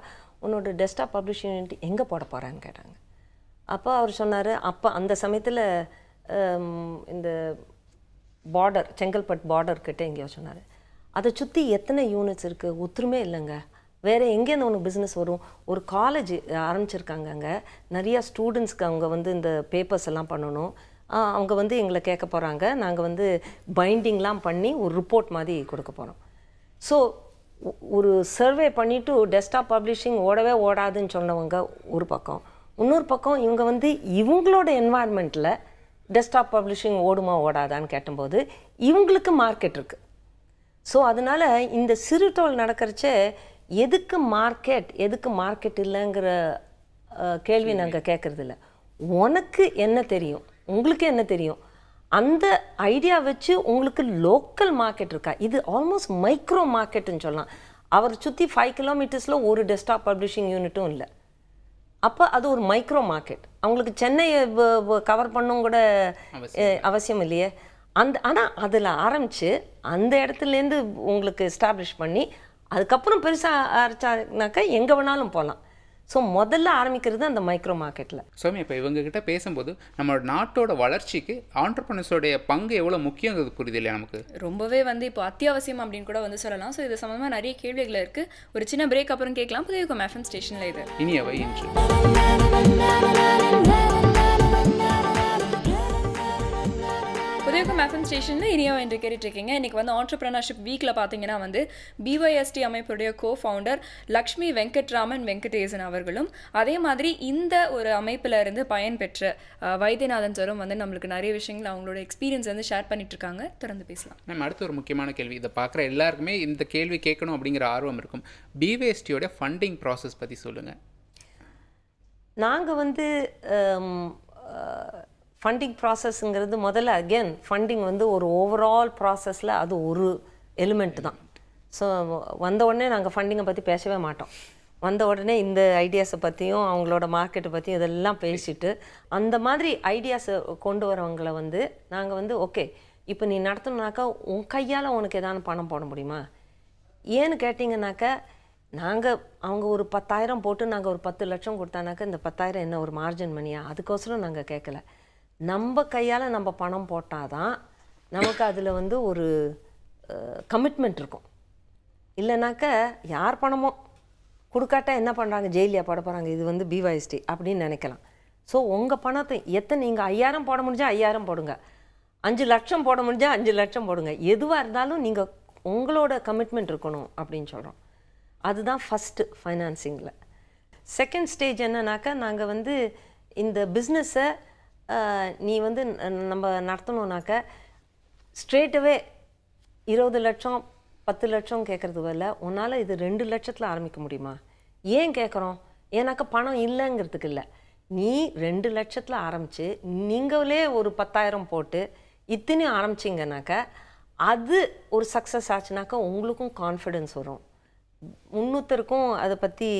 உன்னோட டெஸ்க்டாப் பப்ளிஷிங் யூனிட் எங்கே போட போகிறான்னு கேட்டாங்க. அப்போ அவர் சொன்னார், அப்போ அந்த சமயத்தில் இந்த பார்டர் செங்கல்பட்டு பார்டர்கிட்ட எங்கேயோ சொன்னார், அதை சுற்றி எத்தனை யூனிட்ஸ் இருக்குது, ஒத்துருமே இல்லைங்க, வேறு எங்கேருந்து உனக்கு பிஸ்னஸ் வரும்? ஒரு காலேஜ் ஆரம்பிச்சிருக்காங்க, அங்கே நிறையா ஸ்டூடெண்ட்ஸ்க்கு அவங்க வந்து இந்த பேப்பர்ஸ் எல்லாம் பண்ணணும். அவங்க வந்து எங்களை கேட்க போகிறாங்க, நாங்கள் வந்து பைண்டிங்லாம் பண்ணி ஒரு ரிப்போர்ட் மாதிரி கொடுக்க போகிறோம். ஸோ ஒரு சர்வே பண்ணிவிட்டு டெஸ்க்டாப் பப்ளிஷிங் ஓடவே ஓடாதுன்னு சொன்னவங்க ஒரு பக்கம், இன்னொரு பக்கம் இவங்க வந்து இவங்களோட என்வாயர்மெண்ட்டில் டெஸ்க்டாப் பப்ளிஷிங் ஓடுமா ஓடாதான்னு கேட்டபோது இவங்களுக்கு மார்க்கெட் இருக்குது. ஸோ அதனால் இந்த சிறு தொழில் நடக்கிறச்சே எதுக்கு மார்க்கெட் இல்லைங்கிற கேள்வி நாங்கள் கேட்குறதில்ல. உனக்கு என்ன தெரியும், உங்களுக்கு என்ன தெரியும், அந்த ஐடியா வச்சு உங்களுக்கு லோக்கல் மார்க்கெட் இருக்கா? இது ஆல்மோஸ்ட் மைக்ரோ மார்க்கெட்டுன்னு சொல்லலாம். அவர் சுற்றி 5 கிலோமீட்டர்ஸில் ஒரு டெஸ்க்டாப் பப்ளிஷிங் யூனிட்டும் இல்லை. அப்போ அது ஒரு மைக்ரோ மார்க்கெட். அவங்களுக்கு சென்னையை கவர் பண்ணும் கூட அவசியம் இல்லையே. ஆனால் அதில் ஆரம்பித்து அந்த இடத்துலேருந்து உங்களுக்கு எஸ்டாப்ளிஷ் பண்ணி அதுக்கப்புறம் பெருசாக ஆரம்பிச்சானாக்கா எங்கே வேணாலும் போகலாம். ஸோ முதல்ல ஆரம்பிக்கிறது அந்த மைக்ரோ மார்க்கெட்டில். சோமி, இப்போ இவங்ககிட்ட பேசும்போது நம்மளோட நாட்டோட வளர்ச்சிக்கு ஆண்டர்பிரினர்ஸோடைய பங்கு எவ்வளோ முக்கியங்கிறது புரியுது இல்லையா நமக்கு? ரொம்பவே வந்து இப்போ அத்தியாவசியம் அப்படின்னு கூட வந்து சொல்லலாம். ஸோ இது சம்மந்தமாக நிறைய கேள்விகள் இருக்குது. ஒரு சின்ன பிரேக் அப்புறம் கேட்கலாம். புதிய எஃப்எம் ஸ்டேஷனில் இது இனியவை இன்று. புதியகம் எஃப்எம் ஸ்டேஷனில் இனியவை என்று கேட்டுட்ருக்கீங்க. இன்றைக்கி வந்து ஆண்டர்பிரினர்ஷிப் வீக்கில் பார்த்தீங்கன்னா வந்து BYST அமைப்புடைய co-founder லக்ஷ்மி வெங்கட்ராமன் வெங்கடேசன் அவர்களும், அதே மாதிரி இந்த ஒரு அமைப்பில் இருந்து பயன்பெற்ற வைத்தியநாதன் சாரும் வந்து நம்மளுக்கு நிறைய விஷயங்கள் அவங்களோட எக்ஸ்பீரியன்ஸ் வந்து ஷேர் பண்ணிட்டு இருக்காங்க. தொடர்ந்து பேசலாம். நம்ம அடுத்த ஒரு முக்கியமான கேள்வி, இதை பார்க்குற எல்லாருக்குமே இந்த கேள்வி கேட்கணும் அப்படிங்கிற ஆர்வம் இருக்கும். BYSTயோட ஃபண்டிங் ப்ராசஸ் பற்றி சொல்லுங்கள். நாங்கள் வந்து ஃபண்டிங் ப்ராசஸ்ங்கிறது முதல்ல அகெயின் ஃபண்டிங் வந்து ஒரு ஓவரால் ப்ராசஸில் அது ஒரு எலிமெண்ட் தான். ஸோ வந்த உடனே நாங்கள் ஃபண்டிங்கை பற்றி பேசவே மாட்டோம். வந்த உடனே இந்த ஐடியாஸை பற்றியும் அவங்களோட மார்க்கெட்டை பற்றியும் இதெல்லாம் பேசிட்டு அந்த மாதிரி ஐடியாஸை கொண்டு வரவங்களை வந்து நாங்கள் வந்து ஓகே இப்போ நீ நடத்தணுனாக்கா உன் கையால் உனக்கு ஏதாவது பணம் போட முடியுமா? ஏன்னு கேட்டிங்கனாக்கா அவங்க ஒரு 10,000 போட்டு நாங்கள் ஒரு 10 லட்சம் கொடுத்தானாக்கா இந்த 10,000 என்ன ஒரு மார்ஜின் மணியா? அதுக்கோசரம் நாங்கள் கேட்கல. நம்ம கையால் நம்ம பணம் போட்டால் தான் நமக்கு அதில் வந்து ஒரு கமிட்மெண்ட் இருக்கும். இல்லைனாக்கா யார் பணமோ கொடுக்காட்டா என்ன பண்ணுறாங்க, ஜெயிலியா போட போகிறாங்க, இது வந்து BYST அப்படின்னு நினைக்கலாம். ஸோ உங்கள் பணத்தை எத்தனை நீங்கள் 5,000 போட முடிஞ்சால் 5,000 போடுங்க, 5 லட்சம் போட முடிஞ்சால் 5 லட்சம் போடுங்க. எதுவாக இருந்தாலும் நீங்கள் உங்களோட கமிட்மெண்ட் இருக்கணும் அப்படின்னு சொல்கிறோம். அதுதான் ஃபஸ்ட்டு ஃபைனான்சிங்கில். செகண்ட் ஸ்டேஜ் என்னன்னாக்கா நாங்கள் வந்து இந்த பிஸ்னஸை நீ வந்து நம்ம நடத்தணுன்னாக்கா ஸ்ட்ரெயிட்டவே 20 லட்சம் 10 லட்சம் கேட்குறது வரல, உன்னால் இது 2 லட்சத்தில் ஆரம்பிக்க முடியுமா? ஏன் கேட்குறோம்? ஏன்னாக்கா பணம் இல்லைங்கிறதுக்கு இல்லை. நீ 2 லட்சத்தில் ஆரம்பித்து நீங்களே ஒரு 10,000 போட்டு இத்தனையும் ஆரம்பிச்சிங்கனாக்கா அது ஒரு சக்ஸஸ் ஆச்சுனாக்கா உங்களுக்கும் கான்ஃபிடென்ஸ் வரும், இன்னொருத்தருக்கும் அதை பற்றி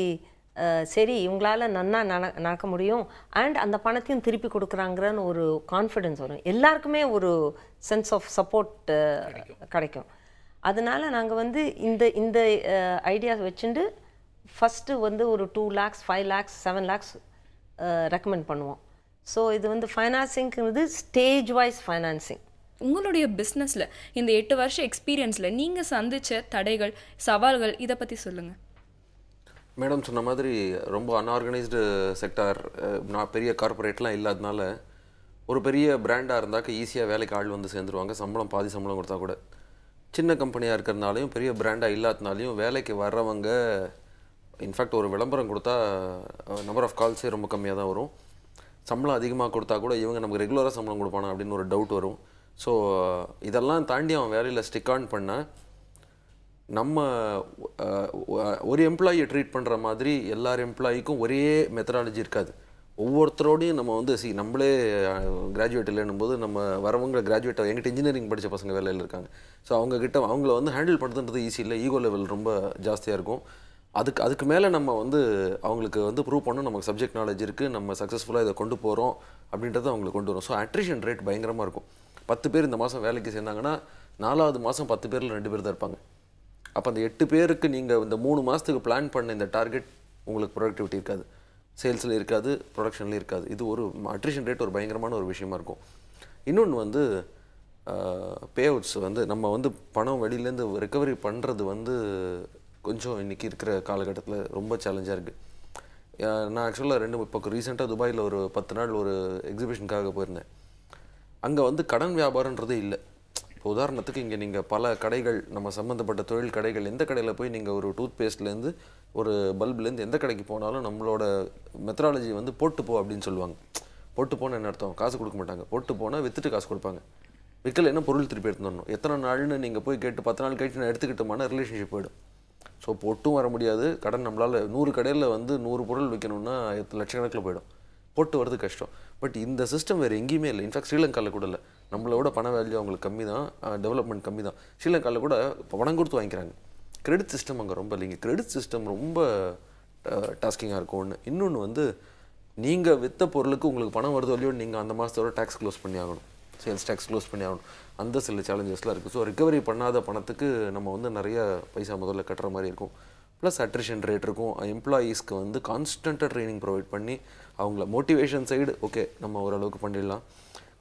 சரி இவங்களால நன்னா நடக்க முடியும் அண்ட் அந்த பணத்தையும் திருப்பி கொடுக்குறாங்கன்னு ஒரு கான்ஃபிடென்ஸ் வரும். எல்லாருக்குமே ஒரு சென்ஸ் ஆஃப் சப்போர்ட் கிடைக்கும். அதனால நாங்கள் வந்து இந்த ஐடியா வச்சுட்டு ஃபஸ்ட்டு வந்து ஒரு 2 lakhs 5 lakhs 7 lakhs ரெக்கமெண்ட் பண்ணுவோம். ஸோ இது வந்து ஃபைனான்சிங்கிறது ஸ்டேஜ் வைஸ் ஃபைனான்சிங். உங்களுடைய பிஸ்னஸில் இந்த 8 வருஷ எக்ஸ்பீரியன்ஸில் நீங்கள் சந்தித்த தடைகள் சவால்கள் இதை பற்றி சொல்லுங்கள். மேடம் சொன்ன மாதிரி ரொம்ப அன்ஆர்கனைஸ்டு செக்டார், நான் பெரிய கார்பரேட்லாம் இல்லாதனால ஒரு பெரிய பிராண்டாக இருந்தாக்க ஈஸியாக வேலைக்கு ஆள் வந்து சேர்ந்துருவாங்க, சம்பளம் பாதி சம்பளம் கொடுத்தா கூட. சின்ன கம்பெனியாக இருக்கிறதுனாலையும் பெரிய பிராண்டாக இல்லாதனாலையும் வேலைக்கு வர்றவங்க இன்ஃபேக்ட் ஒரு விளம்பரம் கொடுத்தா நம்பர் ஆஃப் கால்ஸே ரொம்ப கம்மியாக தான் வரும். சம்பளம் அதிகமாக கொடுத்தா கூட இவங்க நமக்கு ரெகுலராக சம்பளம் கொடுப்பானா அப்படின்னு ஒரு டவுட் வரும். ஸோ இதெல்லாம் தாண்டி அவன் வேலையில் ஸ்டிக் ஆன் பண்ண நம்ம ஒரு எம்ப்ளாயியை ட்ரீட் பண்ணுற மாதிரி எல்லார் எம்ப்ளாயிக்கும் ஒரே மெத்தடாலஜி இருக்காது. ஒவ்வொருத்தரோடையும் நம்ம வந்து நம்மளே கிராஜுவேட் இல்லைன்னும் போது நம்ம வரவங்க கிராஜுவேட் எங்கிட்ட இன்ஜினியரிங் படித்த பசங்க வேலையில் இருக்காங்க. ஸோ அவங்கக்கிட்ட அவங்கள வந்து ஹேண்டில் பண்ணுறதுன்றது ஈஸி இல்லை, ஈகோ லெவல் ரொம்ப ஜாஸ்தியாக இருக்கும். அதுக்கு மேலே நம்ம வந்து அவங்களுக்கு வந்து ப்ரூவ் பண்ணணும் நமக்கு சப்ஜெக்ட் நாலேஜ் இருக்குது, நம்ம சக்ஸஸ்ஃபுல்லாக இதை கொண்டு போகிறோம் அப்படின்றத அவங்களுக்கு கொண்டு வரும். ஸோ அட்ரிஷன் ரேட் பயங்கரமாக இருக்கும். 10 பேர் இந்த மாதம் வேலைக்கு சேர்ந்தாங்கன்னா 4வது மாதம் 10 பேரில் 2 பேர் தான் இருப்பாங்க. அப்போ அந்த 8 பேருக்கு நீங்கள் இந்த 3 மாதத்துக்கு பிளான் பண்ண இந்த டார்கெட் உங்களுக்கு ப்ரொடக்டிவிட்டி இருக்காது, சேல்ஸில் இருக்காது, ப்ரொடக்ஷன்லேயும் இருக்காது. இது ஒரு அட்ரிஷன் ரேட் ஒரு பயங்கரமான ஒரு விஷயமா இருக்கும். இன்னொன்று வந்து பே அவுட்ஸ் வந்து நம்ம வந்து பணம் வெளியிலேருந்து ரெக்கவரி பண்ணுறது வந்து கொஞ்சம் இன்றைக்கி இருக்கிற காலகட்டத்தில் ரொம்ப சேலஞ்சாக இருக்குது. நான் ஆக்சுவலாக இப்போ ரீசெண்டாக துபாயில் ஒரு 10 நாள் ஒரு எக்ஸிபிஷனுக்காக போயிருந்தேன். அங்கே வந்து கடன் வியாபாரன்றதே இல்லை. இப்போ உதாரணத்துக்கு இங்கே நீங்கள் பல கடைகள் நம்ம சம்மந்தப்பட்ட தொழில் கடைகள் எந்த கடையில் போய் நீங்கள் ஒரு டூத் பேஸ்ட்லேருந்து ஒரு பல்ப்லேருந்து எந்த கடைக்கு போனாலும் நம்மளோட மெத்தடாலஜி வந்து போட்டு போ அப்படின்னு சொல்லுவாங்க. போட்டு போனால் என்ன அர்த்தம்? காசு கொடுக்க மாட்டாங்க. போட்டு போனால் விற்றுட்டு காசு கொடுப்பாங்க. விற்கல என்ன பொருள் திருப்பி எடுத்து வரணும். எத்தனை நாள்னு நீங்கள் போய் கேட்டு 10 நாள் கழிச்சு நான் எடுத்துக்கிட்டோமான ரிலேஷன்ஷிப் போய்டும். ஸோ போட்டும் வர முடியாது. கடன் நம்மளால் 100 கடையில் வந்து 100 பொருள் விற்கணும்னா லட்சக்கணக்கில் போய்டும். போட்டு வரது கஷ்டம். பட் இந்த சிஸ்டம் வேறு எங்கேயுமே இல்லை. இன்ஃபேக்ட் ஸ்ரீலங்காவில் கூட இல்லை. நம்மளோட பண வேல்யூ அவங்களுக்கு கம்மி தான், டெவலப்மெண்ட் கம்மி தான். ஸ்ரீலங்காவில் கூட இப்போ பணம் கொடுத்து வாங்கிக்கிறாங்க. கிரெடிட் சிஸ்டம் அங்கே ரொம்ப இல்லைங்க. கிரெடிட் சிஸ்டம் ரொம்ப டாஸ்கிங்காக இருக்கும். ஒன்று இன்னொன்று வந்து நீங்கள் விற்ற பொருளுக்கு உங்களுக்கு பணம் வருது இல்லையோ நீங்கள் அந்த மாதத்தோட டேக்ஸ் க்ளோஸ் பண்ணி ஆகணும், சேல்ஸ் டேக்ஸ் க்ளோஸ் பண்ணி ஆகணும். அந்த சில சேலஞ்சஸ்லாம் இருக்குது. ஸோ ரிகவரி பண்ணாத பணத்துக்கு நம்ம வந்து நிறைய பைசா முதல்ல கட்டுற மாதிரி இருக்கும். ப்ளஸ் அட்ரிஷன் ரேட் இருக்கும். எம்ப்ளாயீஸ்க்கு வந்து கான்ஸ்டண்ட்டாக ட்ரைனிங் ப்ரொவைட் பண்ணி அவங்கள மோட்டிவேஷன் சைடு ஓகே நம்ம ஓரளவுக்கு பண்ணிடலாம்.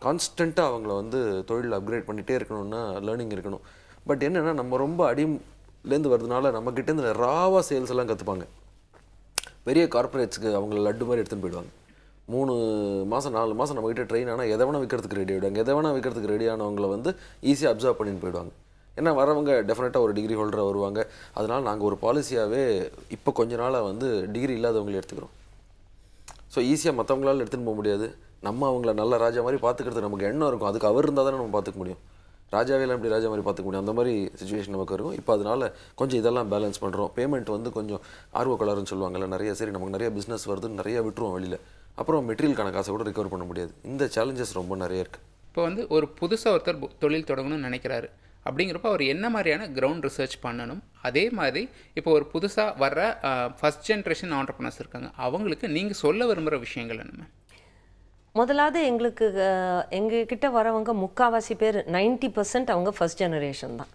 கான்ஸ்டண்ட்டாக அவங்கள வந்து தொழில் அப்கிரேட் பண்ணிகிட்டே இருக்கணும்னா லேர்னிங் இருக்கணும். பட் என்னென்னா நம்ம ரொம்ப அடியிலேருந்து வரதுனால நம்மக்கிட்டேருந்து ராவாக சேல்ஸ் எல்லாம் கற்றுப்பாங்க. பெரிய கார்பரேட்ஸுக்கு அவங்கள லட்டு மாதிரி எடுத்துன்னு போயிடுவாங்க. 3 மாதம் 4 மாதம் நம்மக்கிட்ட ட்ரெயின் ஆனால் எதை வேணால் விற்கிறதுக்கு ரெடி ஆகிடுவாங்க. எதை வேணால் விற்கிறதுக்கு ரெடியானவங்களை வந்து ஈஸியாக அப்சர்வ் பண்ணிட்டு போயிடுவாங்க. ஏன்னா வரவங்க டெஃபினட்டாக ஒரு டிகிரி ஹோல்டராக வருவாங்க. அதனால் நாங்கள் ஒரு பாலிசியாகவே இப்போ கொஞ்ச நாளாக வந்து டிகிரி இல்லாதவங்களே எடுத்துக்கிறோம். ஸோ ஈஸியாக மற்றவங்களால எடுத்துகிட்டு போக முடியாது. நம்ம அவங்கள நல்ல ராஜா மாதிரி பார்த்துக்கிறதுக்கு நமக்கு எண்ணம் இருக்கும். அதுக்கு அவர் இருந்தால் தானே நம்ம பார்த்துக்க முடியும். ராஜாவேலாம் எப்படி ராஜா மாதிரி பார்த்துக்க முடியும்? அந்த மாதிரி சுச்சுவேஷன் நமக்கு இருக்கும். இப்போ அதனால் கொஞ்சம் இதெல்லாம் பேலன்ஸ் பண்ணுறோம். பேமெண்ட் வந்து கொஞ்சம் ஆர்வக்கொளாருன்னு சொல்லுவாங்கல்ல, நிறைய சரி நமக்கு நிறைய பிஸ்னஸ் வருதுன்னு நிறைய விட்டுருவோம் வெளியில். அப்புறம் மெட்டீரியலுக்கான காசை கூட ரிகவர் பண்ண முடியாது. இந்த சேலஞ்சஸ் ரொம்ப நிறைய இருக்குது. இப்போ வந்து ஒரு புதுசாக ஒருத்தர் தொழில் தொடங்கணும்னு நினைக்கிறாரு அப்படிங்கிறப்ப அவர் என்ன மாதிரியான கிரவுண்ட் ரிசர்ச் பண்ணணும்? அதே மாதிரி இப்போ ஒரு புதுசாக வர்ற ஃபஸ்ட் ஜென்ரேஷன் ஆண்டர்ப்ரனர்ஸ் இருக்காங்க, அவங்களுக்கு நீங்கள் சொல்ல விரும்புகிற விஷயங்கள் என்ன? முதலாவது எங்ககிட்ட வரவங்க முக்கால்வாசி பேர் 90% அவங்க ஃபர்ஸ்ட் ஜெனரேஷன் தான்.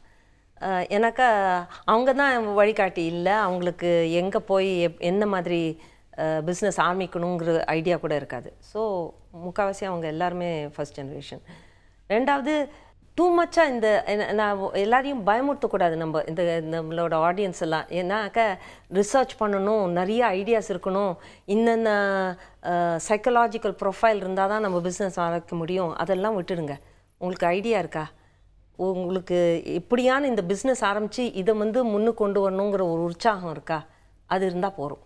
ஏன்னாக்கா அவங்க தான் வழிகாட்டி இல்லை, அவங்களுக்கு எங்கே போய் என்ன மாதிரி பிஸ்னஸ் ஆரம்பிக்கணுங்கிற ஐடியா கூட இருக்காது. ஸோ முக்கால்வாசி அவங்க எல்லாருமே ஃபர்ஸ்ட் ஜெனரேஷன். ரெண்டாவது டூ மச்சாக நான் எல்லாரையும் பயமுறுத்தக்கூடாது. நம்மளோட ஆடியன்ஸ் எல்லாம் ஏன்னாக்கா ரிசர்ச் பண்ணணும், நிறைய ஐடியாஸ் இருக்கணும், இன்னென்ன சைக்கலாஜிக்கல் ப்ரொஃபைல் இருந்தால் தான் நம்ம பிஸ்னஸ் ஆரம்பிக்க முடியும். அதெல்லாம் விட்டுடுங்க. உங்களுக்கு ஐடியா இருக்கா? உங்களுக்கு எப்படியான இந்த பிஸ்னஸ் ஆரம்பித்து இதை வந்து முன்னுக்கு கொண்டு வரணுங்கிற ஒரு உற்சாகம் இருக்கா? அது இருந்தால் போகிறோம்.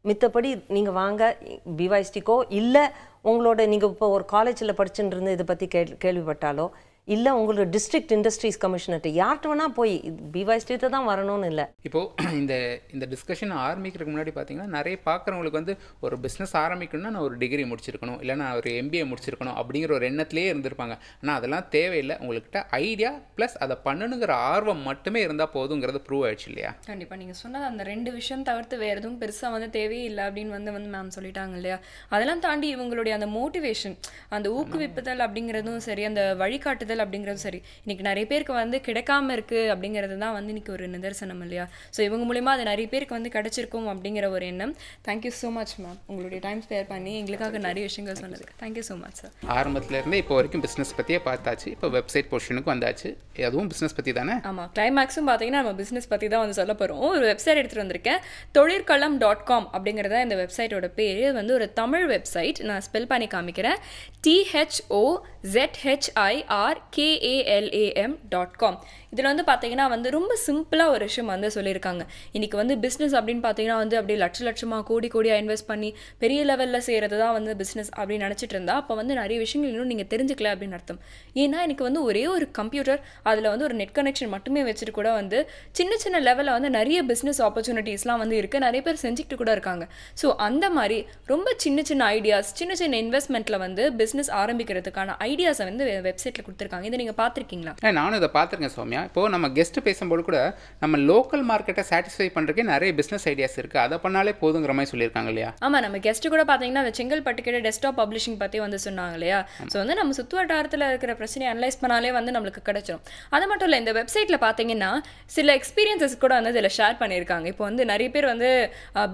மித்தபடி நீங்கள் வாங்க பிவைஸ்டிக்கோ இல்லை உங்களோட நீங்கள் இப்போ ஒரு காலேஜில் படிச்சுட்டு இருந்து இதை பற்றி கேள்விப்பட்டாலோ இல்லை உங்களோட டிஸ்ட்ரிக்ட் இண்டஸ்ட்ரீஸ் கமிஷனர்கிட்ட யார்கிட்ட வேணால் போய் பிவைஸ்டித்தை தான் வரணும்னு இல்லை. இப்போது இந்த டிஸ்கஷன் ஆரம்பிக்கிறதுக்கு முன்னாடி பார்த்தீங்கன்னா நிறைய பார்க்குறவங்களுக்கு வந்து ஒரு பிஸ்னஸ் ஆரம்பிக்கணும்னா நான் ஒரு டிகிரி முடிச்சிருக்கணும், இல்லை நான் ஒரு MBA முடிச்சிருக்கணும் அப்படிங்கிற ஒரு எண்ணத்துலேயே இருந்திருப்பாங்க. ஆனால் அதெல்லாம் தேவையில்லை. உங்கள்கிட்ட ஐடியா ப்ளஸ் அதை பண்ணணுங்கிற ஆர்வம் மட்டுமே இருந்தால் போதுங்கிறது ப்ரூவ் ஆயிடுச்சு இல்லையா? கண்டிப்பாக நீங்கள் சொன்னது அந்த 2 விஷயம் தவிர்த்து வேறு எதுவும் பெருசாக வந்து தேவையில்லை அப்படின்னு வந்து மேம் சொல்லிட்டாங்க இல்லையா? அதெல்லாம் தாண்டி இவங்களுடைய அந்த மோட்டிவேஷன், அந்த ஊக்குவிப்புதல் அப்படிங்கிறதும் சரி, அந்த வழிகாட்டுதல் அப்படிங்கிறது சரி, இன்னைக்கு நிறைய பேருக்கு வந்து கிடைக்காம இருக்கு அப்படிங்கிறது தான் வந்து இன்னைக்கு ஒரு நிதர்சனம் இல்லையா? ஸோ இவங்க மூலிமா அது நிறைய பேருக்கு வந்து கிடைச்சிருக்கும் அப்படிங்கிற ஒரு எண்ணம். தேங்க்யூ ஸோ மச் மேம், உங்களுடைய டைம் ஸ்பேர் பண்ணி எங்களுக்காக நிறைய விஷயங்கள் சொன்னதுக்கு தேங்க்யூ ஸோ மச் சார். ஆரம்பத்துலேருந்தே இப்போ வரைக்கும் பிஸ்னஸ் பற்றியே பார்த்தாச்சு. இப்போ வெப்சைட் போர்ஷனுக்கு வந்தாச்சு. அதுவும் பிஸ்னஸ் பற்றி தானே? ஆமாம், கிளைமேக்ஸும் பார்த்தீங்கன்னா நம்ம பிஸ்னஸ் பற்றி தான் வந்து சொல்ல போகிறோம். ஒரு வெப்சைட் எடுத்துகிட்டு வந்திருக்கேன், தொழிற்களம்.com அப்படிங்கிறத இந்த வெப்சைட்டோட பேர். வந்து ஒரு தமிழ் வெப்சைட். நான் ஸ்பெல் பண்ணி காமிக்கிறேன். THOZHIRKALAM.com. இதில் வந்து பார்த்தீங்கன்னா வந்து ரொம்ப சிம்பிளாக ஒரு விஷயம் வந்து சொல்லியிருக்காங்க. இன்றைக்கி வந்து பிஸ்னஸ் அப்படின்னு பார்த்தீங்கன்னா வந்து அப்படியே லட்சமாக கோடியாக இன்வெஸ்ட் பண்ணி பெரிய லெவலில் செய்கிறது தான் வந்து பிஸ்னஸ் அப்படின்னு நினச்சிட்டு இருந்தா அப்போ வந்து நிறைய விஷயங்கள் இன்னும் நீங்கள் தெரிஞ்சுக்கல அப்படின்னு அர்த்தம். ஏன்னா எனக்கு வந்து ஒரே ஒரு கம்ப்யூட்டர், அதில் வந்து ஒரு நெட் கனெக்ஷன் மட்டுமே வச்சுட்டு கூட வந்து சின்ன லெவலில் வந்து நிறைய பிஸ்னஸ் ஆப்பர்ச்சுனிட்டிஸ்லாம் வந்து இருக்குது, நிறைய பேர் செஞ்சுக்கிட்டு கூட இருக்காங்க. ஸோ அந்த மாதிரி ரொம்ப சின்ன ஐடியாஸ், சின்ன இன்வெஸ்ட்மெண்ட்டில் வந்து பிஸ்னஸ் ஆரம்பிக்கிறதுக்கான ஐடியாஸை வந்து வெப்சைட்டில் கொடுத்துருக்காங்க. இதை நீங்கள் பார்த்துருக்கீங்களா? நானும் இதை பார்த்துருக்கேன் சௌமியா. இப்போது நம்ம கெஸ்ட்டு பேசும்போது கூட நம்ம லோக்கல் மார்க்கெட்டை சாட்டிஸ்ஃபை பண்ணுறதுக்கே நிறைய பிஸ்னஸ் ஐடியாஸ் இருக்குது, அதை பண்ணாலே போதுங்கிற மாதிரி சொல்லியிருக்காங்க இல்லையா? ஆமாம், நம்ம கெஸ்ட்டு கூட பார்த்தீங்கன்னா அந்த செங்கல்பட்டு கிட்ட டெஸ்க்டாப் பப்ளிஷிங் பற்றி வந்து சொன்னாங்க இல்லையா? ஸோ வந்து நம்ம சுற்று வட்டாரத்தில் இருக்கிற பிரச்சனையை அனலைஸ் பண்ணாலே வந்து நம்மளுக்கு கிடைச்சிடும். அது மட்டும் இல்லை, இந்த வெப்சைட்டில் பார்த்தீங்கன்னா சில எக்ஸ்பீரியன்ஸஸ் கூட வந்து இதில் ஷேர் பண்ணியிருக்காங்க. இப்போ வந்து நிறைய பேர் வந்து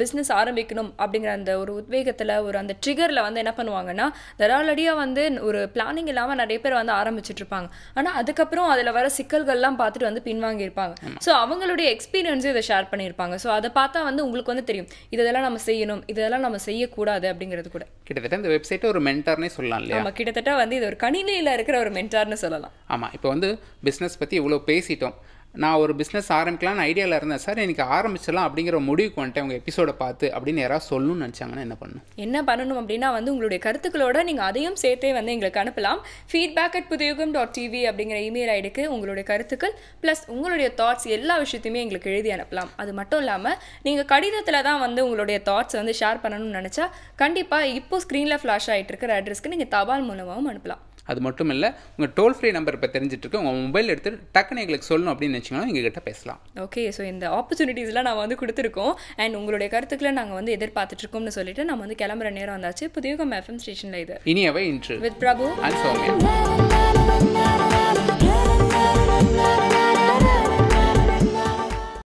பிஸ்னஸ் ஆரம்பிக்கணும் அப்படிங்கிற அந்த ஒரு உத்வேகத்தில் ஒரு அந்த ட்ரிகரில் வந்து என்ன பண்ணுவாங்கன்னா தராலடியாக வந்து ஒரு பிளானிங் இல்லாமல் நிறைய பேர் வந்து ஆரம்பிச்சுட்டு இருப்பாங்க. ஆனால் அதுக்கப்புறம் அதில் வர சிக்கல்கள்லாம் பார்த்துட்டு வந்து பின்வாங்கியிருப்பாங்க. ஸோ அவங்களுடைய எக்ஸ்பீரியன்ஸும் இதை ஷேர் பண்ணியிருப்பாங்க. ஸோ அதை பார்த்தா வந்து உங்களுக்கு வந்து தெரியும் இதெல்லாம் நம்ம செய்யணும், இதெல்லாம் நம்ம செய்யக்கூடாது அப்படிங்கிறது கூட. கிட்டத்தட்ட இந்த வெப்சைட்டை ஒரு மென்டார்னே சொல்லலாம் இல்லையா? நம்ம கிட்டத்தட்ட வந்து இது ஒரு கணினியில் இருக்கிற ஒரு மென்டார்னு சொல்லலாம். ஆமாம், இப்போ வந்து பிஸ்னஸ் பற்றி இவ்வளோ பேசிட்டோம். நான் ஒரு பிஸ்னஸ் ஆரம்பிக்கலாம்னு ஐடியாவில் இருந்தேன் சார், எனக்கு ஆரம்பிச்சிடலாம் அப்படிங்கிற முடிவுக்கு வந்துட்டேன் உங்கள் எபிசோடை பார்த்து அப்படின்னு யாராவது சொல்லணும்னு நினச்சாங்கன்னா என்ன பண்ணணும் அப்படின்னா வந்து உங்களுடைய கருத்துக்களோட நீங்கள் அதையும் சேர்த்தே வந்து எங்களுக்கு அனுப்பலாம். feedback@pudhuyugam.tv அப்படிங்கிற இமெயில் ஐடிக்கு உங்களுடைய கருத்துக்கள் ப்ளஸ் உங்களுடைய தாட்ஸ் எல்லா விஷயத்தையுமே எங்களுக்கு எழுதி அனுப்பலாம். அது மட்டும் இல்லாமல் நீங்கள் கடிதத்தில் தான் வந்து உங்களுடைய தாட்ஸ் வந்து ஷேர் பண்ணணும்னு நினச்சா கண்டிப்பாக இப்போ ஸ்க்ரீனில் ஃப்ளாஷ் ஆகிட்டு இருக்கிற அட்ரஸ்க்கு நீங்கள் தபால் மூலமாகவும் அனுப்பலாம். அது மட்டும் இல்லை, உங்கள் டோல் ஃப்ரீ நம்பர் இப்போ தெரிஞ்சுட்டு இருக்கு, உங்கள் மொபைல் எடுத்து டக்குன்னு எங்களுக்கு சொல்லணும் அப்படின்னு நினச்சிங்கன்னா எங்ககிட்ட பேசலாம். ஓகே, ஸோ இந்த ஆப்பர்ச்சுனிட்டிஸ்லாம் நான் வந்து கொடுத்துருக்கோம் அண்ட் உங்களுடைய கருத்துக்களை நாங்கள் வந்து எதிர்பார்த்துட்ருக்கோம்னு சொல்லிட்டு நம்ம வந்து கிளம்புற நேரம் வந்தாச்சு. புதிய FM ஸ்டேஷனில் இது இனியவை இன்று வித் பிரபு அண்ட் சௌமியா.